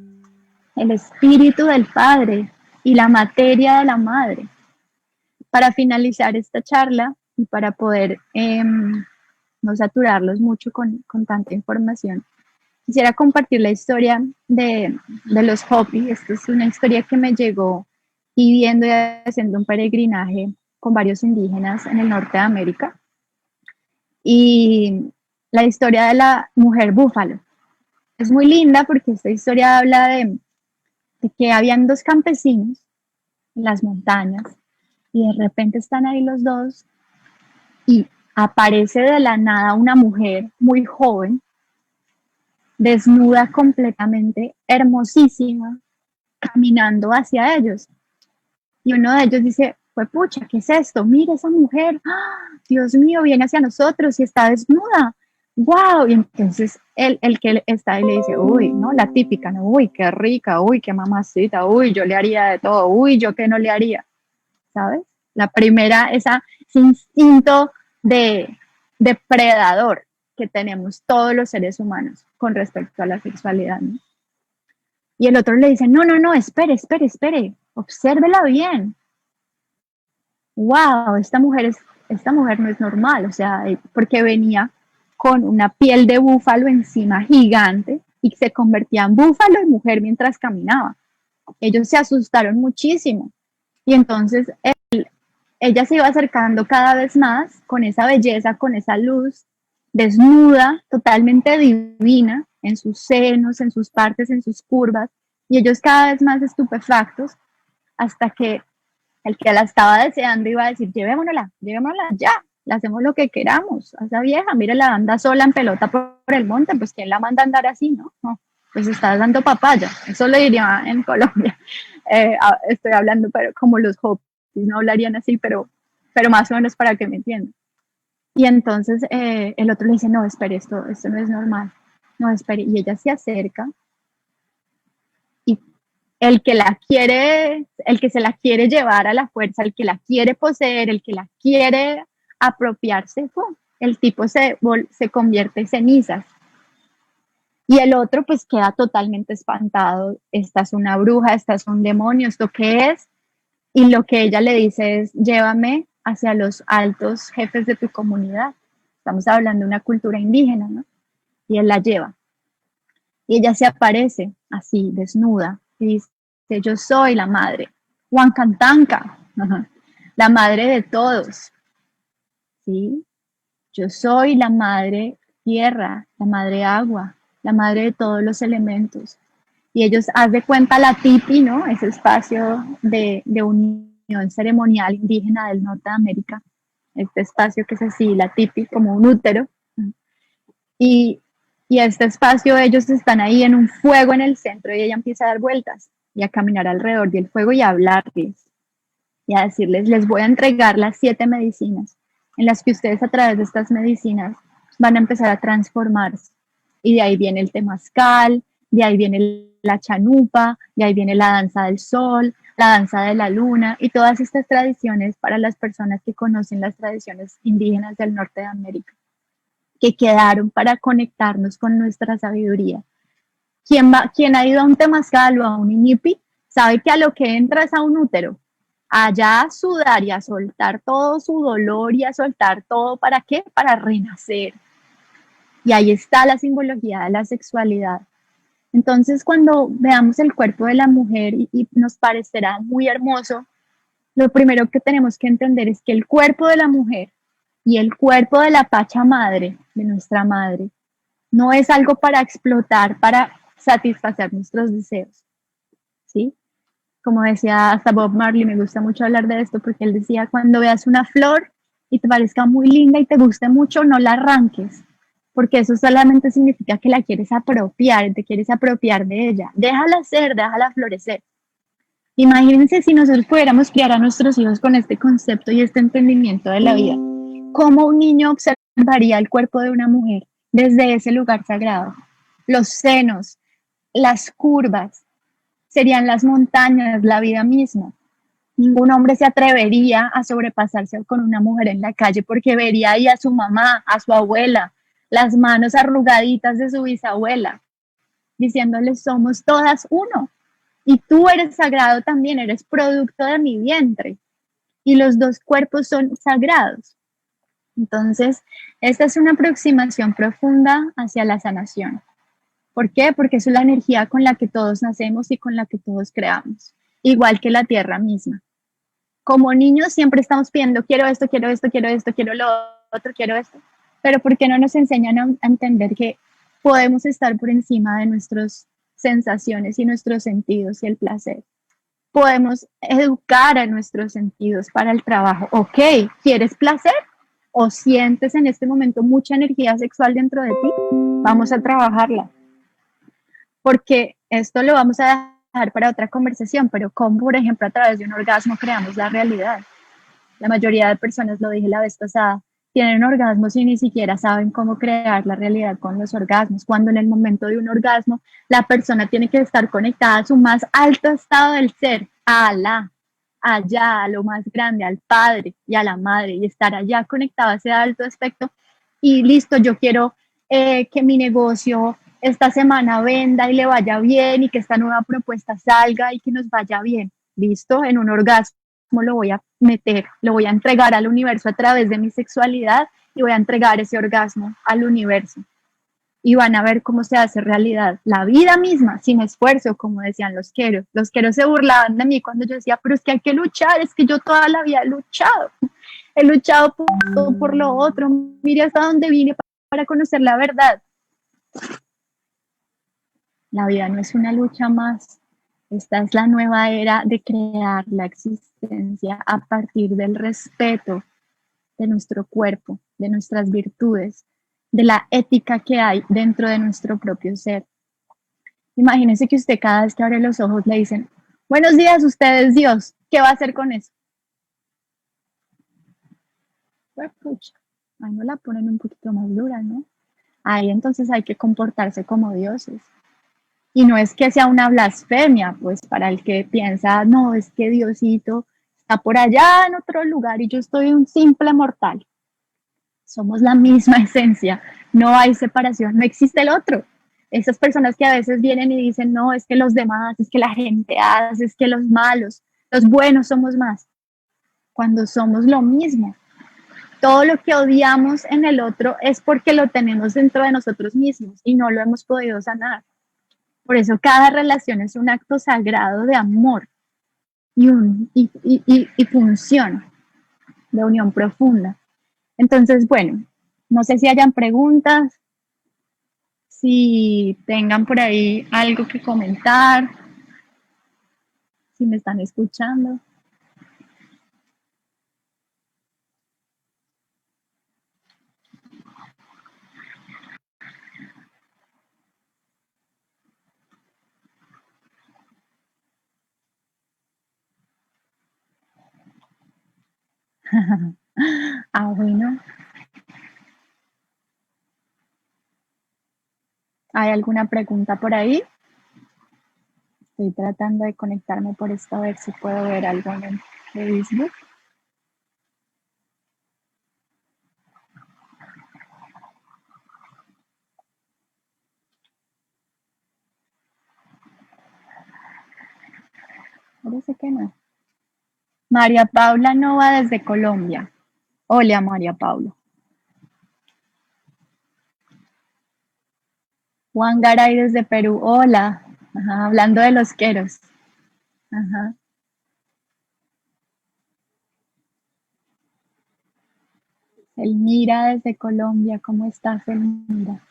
el espíritu del padre y la materia de la madre. Para finalizar esta charla y para poder no saturarlos mucho con tanta información, quisiera compartir la historia de los Hopi. Esta es una historia que me llegó y viendo y haciendo un peregrinaje con varios indígenas en el norte de América. Y la historia de la mujer búfalo. Es muy linda porque esta historia habla de que habían dos campesinos en las montañas y de repente están ahí los dos y aparece de la nada una mujer muy joven, desnuda completamente, hermosísima, caminando hacia ellos. Y uno de ellos dice, pues pucha, ¿qué es esto? Mira esa mujer, ¡ah! Dios mío, viene hacia nosotros y está desnuda. ¡Wow! Y entonces el que está ahí le dice, uy, ¿no? La típica, ¿no? Uy, qué rica, uy, qué mamacita, uy, yo le haría de todo, uy, yo qué no le haría, ¿sabes? La primera, ese instinto de depredador que tenemos todos los seres humanos con respecto a la sexualidad, ¿no? Y el otro le dice, no, no, no, espere, obsérvela bien. Wow, esta mujer no es normal, o sea, porque venía con una piel de búfalo encima gigante y se convertía en búfalo y mujer mientras caminaba. Ellos se asustaron muchísimo y entonces ella se iba acercando cada vez más con esa belleza, con esa luz, desnuda, totalmente divina, en sus senos, en sus partes, en sus curvas, y ellos cada vez más estupefactos, hasta que el que la estaba deseando iba a decir, llevémonosla ya, le hacemos lo que queramos a esa vieja, mire, la anda sola en pelota por el monte, pues ¿quién la manda a andar así, no? No, pues estás dando papaya, eso lo diría en Colombia. Estoy hablando, pero como los Hopis no hablarían así, pero más o menos para que me entiendan. Y entonces el otro le dice, no, espere, esto no es normal, no, espere, y ella se acerca y el que se la quiere llevar a la fuerza, el que la quiere poseer, el que la quiere apropiarse, ¡pum! El tipo se convierte en cenizas. Y el otro pues queda totalmente espantado, esta es una bruja, esta es un demonio, ¿esto qué es? Y lo que ella le dice es, llévame hacia los altos jefes de tu comunidad. Estamos hablando de una cultura indígena, ¿no? Y él la lleva. Y ella se aparece así, desnuda, y dice, yo soy la madre, Huancantanca, la madre de todos, ¿sí? Yo soy la madre tierra, la madre agua, la madre de todos los elementos. Y ellos, haz de cuenta la tipi, ¿no? Ese espacio de unión ceremonial indígena del norte de América, este espacio que es así, la tipi, como un útero. Y, y este espacio, ellos están ahí en un fuego en el centro y ella empieza a dar vueltas y a caminar alrededor del fuego y a hablarles y a decirles, les voy a entregar las 7 medicinas en las que ustedes a través de estas medicinas van a empezar a transformarse. Y de ahí viene el temazcal, de ahí viene la chanupa, de ahí viene la danza del sol, la danza de la luna y todas estas tradiciones para las personas que conocen las tradiciones indígenas del norte de América, que quedaron para conectarnos con nuestra sabiduría. ¿Quién ha ido a un temazcal o a un inipi sabe que a lo que entra es a un útero, allá a sudar y a soltar todo su dolor y a soltar todo, ¿para qué? Para renacer. Y ahí está la simbología de la sexualidad. Entonces, cuando veamos el cuerpo de la mujer y nos parecerá muy hermoso, lo primero que tenemos que entender es que el cuerpo de la mujer y el cuerpo de la Pacha Madre, de nuestra madre, no es algo para explotar, para satisfacer nuestros deseos, ¿sí? Como decía hasta Bob Marley, me gusta mucho hablar de esto porque él decía, cuando veas una flor y te parezca muy linda y te guste mucho, no la arranques, porque eso solamente significa que la quieres apropiar, te quieres apropiar de ella. Déjala ser, déjala florecer. Imagínense si nosotros pudiéramos criar a nuestros hijos con este concepto y este entendimiento de la vida. ¿Cómo un niño observaría el cuerpo de una mujer desde ese lugar sagrado? Los senos, las curvas, serían las montañas, la vida misma. Ningún hombre se atrevería a sobrepasarse con una mujer en la calle porque vería ahí a su mamá, a su abuela, las manos arrugaditas de su bisabuela, diciéndole somos todas uno. Y tú eres sagrado también, eres producto de mi vientre. Y los dos cuerpos son sagrados. Entonces, esta es una aproximación profunda hacia la sanación. ¿Por qué? Porque es la energía con la que todos nacemos y con la que todos creamos, igual que la tierra misma. Como niños siempre estamos pidiendo, quiero esto, quiero esto, quiero esto, quiero lo otro, quiero esto, pero ¿por qué no nos enseñan a entender que podemos estar por encima de nuestras sensaciones y nuestros sentidos y el placer? Podemos educar a nuestros sentidos para el trabajo. Ok, ¿quieres placer? ¿O sientes en este momento mucha energía sexual dentro de ti? Vamos a trabajarla, porque esto lo vamos a dejar para otra conversación, pero como por ejemplo a través de un orgasmo creamos la realidad. La mayoría de personas, lo dije la vez pasada, tienen orgasmos y ni siquiera saben cómo crear la realidad con los orgasmos, cuando en el momento de un orgasmo la persona tiene que estar conectada a su más alto estado del ser, a Alá, allá, a lo más grande, al Padre y a la Madre, y estar allá conectado a ese alto aspecto. Y listo, yo quiero que mi negocio esta semana venda y le vaya bien y que esta nueva propuesta salga y que nos vaya bien. Listo, en un orgasmo lo voy a meter, lo voy a entregar al universo a través de mi sexualidad y voy a entregar ese orgasmo al universo. Y van a ver cómo se hace realidad la vida misma, sin esfuerzo, como decían los queros. Los queros se burlaban de mí cuando yo decía, pero es que hay que luchar, es que yo toda la vida he luchado por lo otro, mire hasta dónde vine para conocer la verdad. La vida no es una lucha más. Esta es la nueva era de crear la existencia a partir del respeto de nuestro cuerpo, de nuestras virtudes, de la ética que hay dentro de nuestro propio ser. Imagínense que usted cada vez que abre los ojos le dicen, buenos días, usted es Dios, ¿qué va a hacer con eso? Pues, pucha, ahí no la ponen un poquito más dura, ¿no? Ahí entonces hay que comportarse como dioses. Y no es que sea una blasfemia, pues para el que piensa, no, es que Diosito está por allá en otro lugar y yo estoy un simple mortal. Somos la misma esencia, no hay separación, no existe el otro. Esas personas que a veces vienen y dicen, no, es que los demás, es que la gente hace, es que los malos, los buenos somos más, cuando somos lo mismo. Todo lo que odiamos en el otro es porque lo tenemos dentro de nosotros mismos y no lo hemos podido sanar. Por eso cada relación es un acto sagrado de amor y función, de unión profunda. Entonces, bueno, no sé si hayan preguntas, si tengan por ahí algo que comentar, si me están escuchando. Ah, bueno, ¿hay alguna pregunta por ahí? Estoy tratando de conectarme por esto a ver si puedo ver algo en Facebook. Parece que no. María Paula Nova desde Colombia. Hola, María Paula. Juan Garay desde Perú. Hola. Ajá, hablando de los queros. Ajá. Elmira desde Colombia. ¿Cómo estás, Elmira?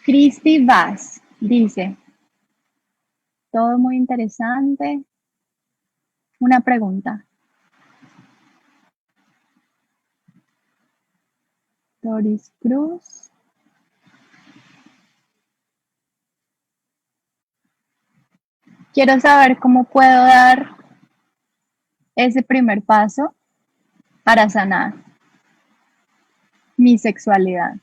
Cristi Vaz dice, todo muy interesante. Una pregunta. Doris Cruz. Quiero saber cómo puedo dar ese primer paso para sanar mi sexualidad.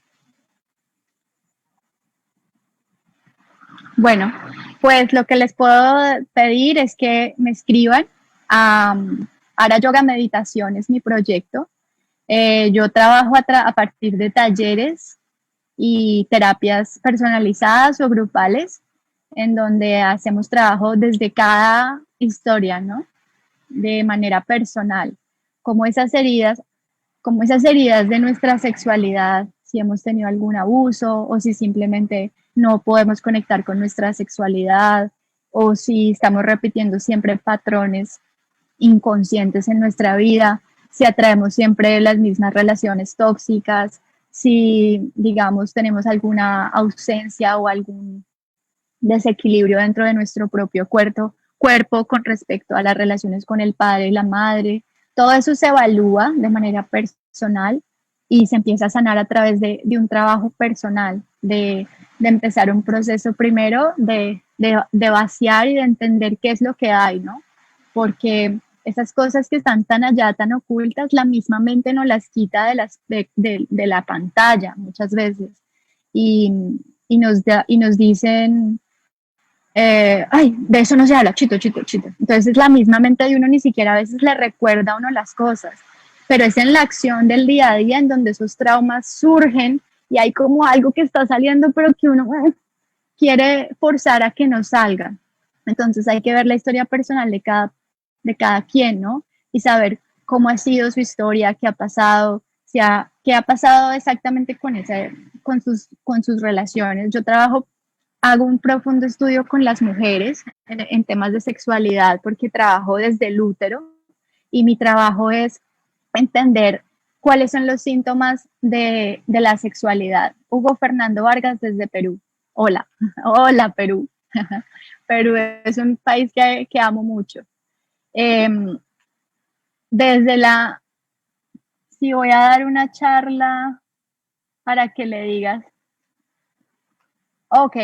Bueno, pues lo que les puedo pedir es que me escriban a Ara Yoga Meditación, es mi proyecto. Yo trabajo a partir de talleres y terapias personalizadas o grupales, en donde hacemos trabajo desde cada historia, ¿no? De manera personal, como esas heridas, como esas heridas de nuestra sexualidad, si hemos tenido algún abuso o si simplemente no podemos conectar con nuestra sexualidad o si estamos repitiendo siempre patrones inconscientes en nuestra vida, si atraemos siempre las mismas relaciones tóxicas, si, digamos, tenemos alguna ausencia o algún desequilibrio dentro de nuestro propio cuerpo con respecto a las relaciones con el padre y la madre. Todo eso se evalúa de manera personal y se empieza a sanar a través de un trabajo personal, de empezar un proceso primero de vaciar y de entender qué es lo que hay, ¿no? Porque esas cosas que están tan allá, tan ocultas, la misma mente no las quita de la pantalla muchas veces. Y, y nos dicen, ay, de eso no se habla, chito, chito, chito. Entonces la misma mente de uno ni siquiera a veces le recuerda a uno las cosas, pero es en la acción del día a día en donde esos traumas surgen y hay como algo que está saliendo, pero que uno quiere forzar a que no salga. Entonces hay que ver la historia personal de cada quien, ¿no? Y saber cómo ha sido su historia, qué ha pasado, qué ha pasado exactamente con sus relaciones. Yo trabajo, hago un profundo estudio con las mujeres en temas de sexualidad porque trabajo desde el útero y mi trabajo es entender cuáles son los síntomas de la sexualidad. Hugo Fernando Vargas desde Perú. Hola, hola Perú. Perú es un país que amo mucho. Eh, desde la, si voy a dar una charla para que le digas, ok,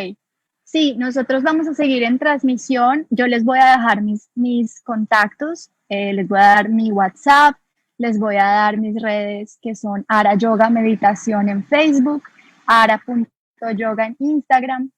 sí, nosotros vamos a seguir en transmisión. Yo les voy a dejar mis contactos, les voy a dar mi WhatsApp, les voy a dar mis redes que son Ara Yoga Meditación en Facebook, ara.yoga en Instagram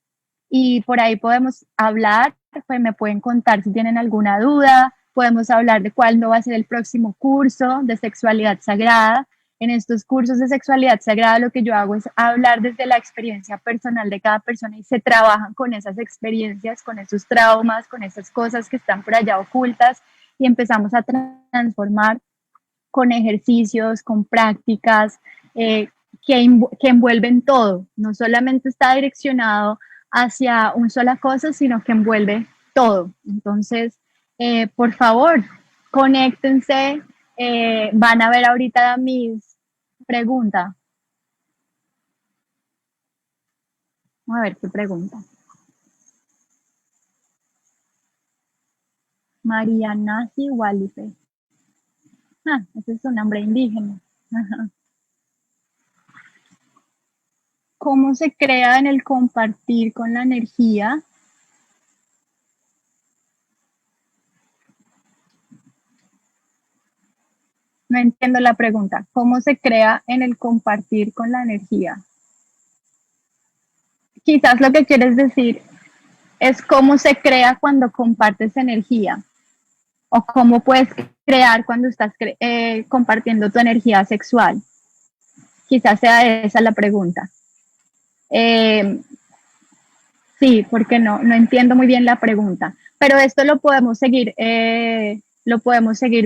y por ahí podemos hablar, pues me pueden contar si tienen alguna duda, podemos hablar de cuándo va a ser el próximo curso de sexualidad sagrada. En estos cursos de sexualidad sagrada lo que yo hago es hablar desde la experiencia personal de cada persona y se trabajan con esas experiencias, con esos traumas, con esas cosas que están por allá ocultas y empezamos a transformar con ejercicios, con prácticas que envuelven todo. No solamente está direccionado hacia una sola cosa, sino que envuelve todo. Entonces, por favor, conéctense. Van a ver ahorita mis preguntas. Vamos a ver qué pregunta. María Nasi Walife. Ah, ese es un nombre indígena. Ajá. ¿Cómo se crea en el compartir con la energía? No entiendo la pregunta. ¿Cómo se crea en el compartir con la energía? Quizás lo que quieres decir es cómo se crea cuando compartes energía o cómo puedes crear cuando estás compartiendo tu energía sexual? Quizás sea esa la pregunta. Eh, sí, porque no entiendo muy bien la pregunta, pero esto lo podemos seguir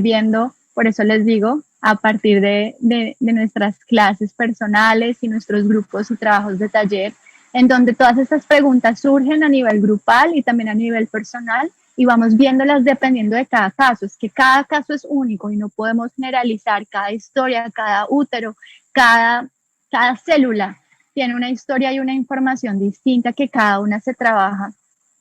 viendo, por eso les digo, a partir de nuestras clases personales y nuestros grupos y trabajos de taller, en donde todas estas preguntas surgen a nivel grupal y también a nivel personal y vamos viéndolas dependiendo de cada caso. Es que cada caso es único y no podemos generalizar cada historia, cada útero, cada, cada célula tiene una historia y una información distinta que cada una se trabaja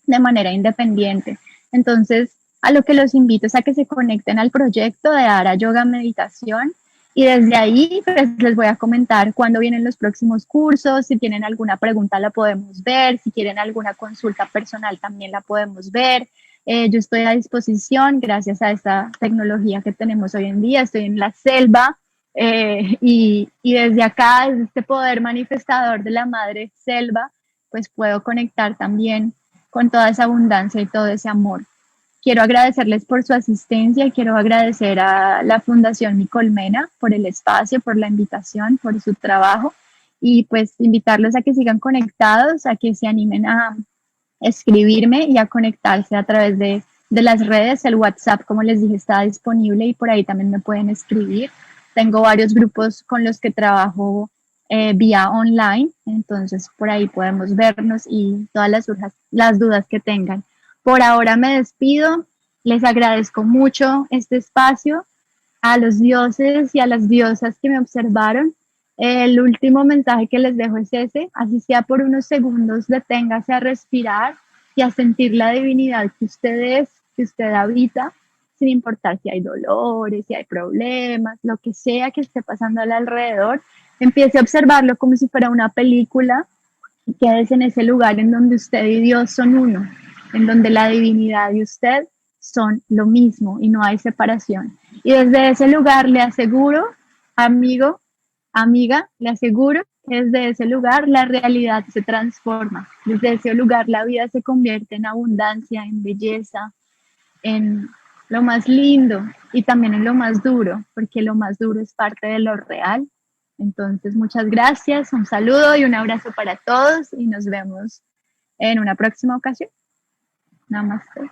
de manera independiente. Entonces, a lo que los invito es a que se conecten al proyecto de Ara Yoga Meditación y desde ahí pues, les voy a comentar cuándo vienen los próximos cursos, si tienen alguna pregunta la podemos ver, si quieren alguna consulta personal también la podemos ver. Yo estoy a disposición gracias a esta tecnología que tenemos hoy en día, estoy en la selva, y desde acá, desde este poder manifestador de la madre selva, pues puedo conectar también con toda esa abundancia y todo ese amor. Quiero agradecerles por su asistencia, quiero agradecer a la Fundación Mi Colmena por el espacio, por la invitación, por su trabajo y pues invitarlos a que sigan conectados, a que se animen a escribirme y a conectarse a través de las redes. El WhatsApp, como les dije, está disponible y por ahí también me pueden escribir. Tengo varios grupos con los que trabajo vía online, entonces por ahí podemos vernos y todas las dudas que tengan. Por ahora me despido, les agradezco mucho este espacio, a los dioses y a las diosas que me observaron. El último mensaje que les dejo es ese, así sea por unos segundos, deténgase a respirar y a sentir la divinidad que usted es, que usted habita, sin importar si hay dolores, si hay problemas, lo que sea que esté pasando al alrededor. Empiece a observarlo como si fuera una película y quédese en ese lugar en donde usted y Dios son uno, en donde la divinidad y usted son lo mismo y no hay separación. Y desde ese lugar le aseguro, amigo, amiga, le aseguro que desde ese lugar la realidad se transforma. Desde ese lugar la vida se convierte en abundancia, en belleza, en lo más lindo y también en lo más duro, porque lo más duro es parte de lo real. Entonces, muchas gracias, un saludo y un abrazo para todos y nos vemos en una próxima ocasión. Namaste.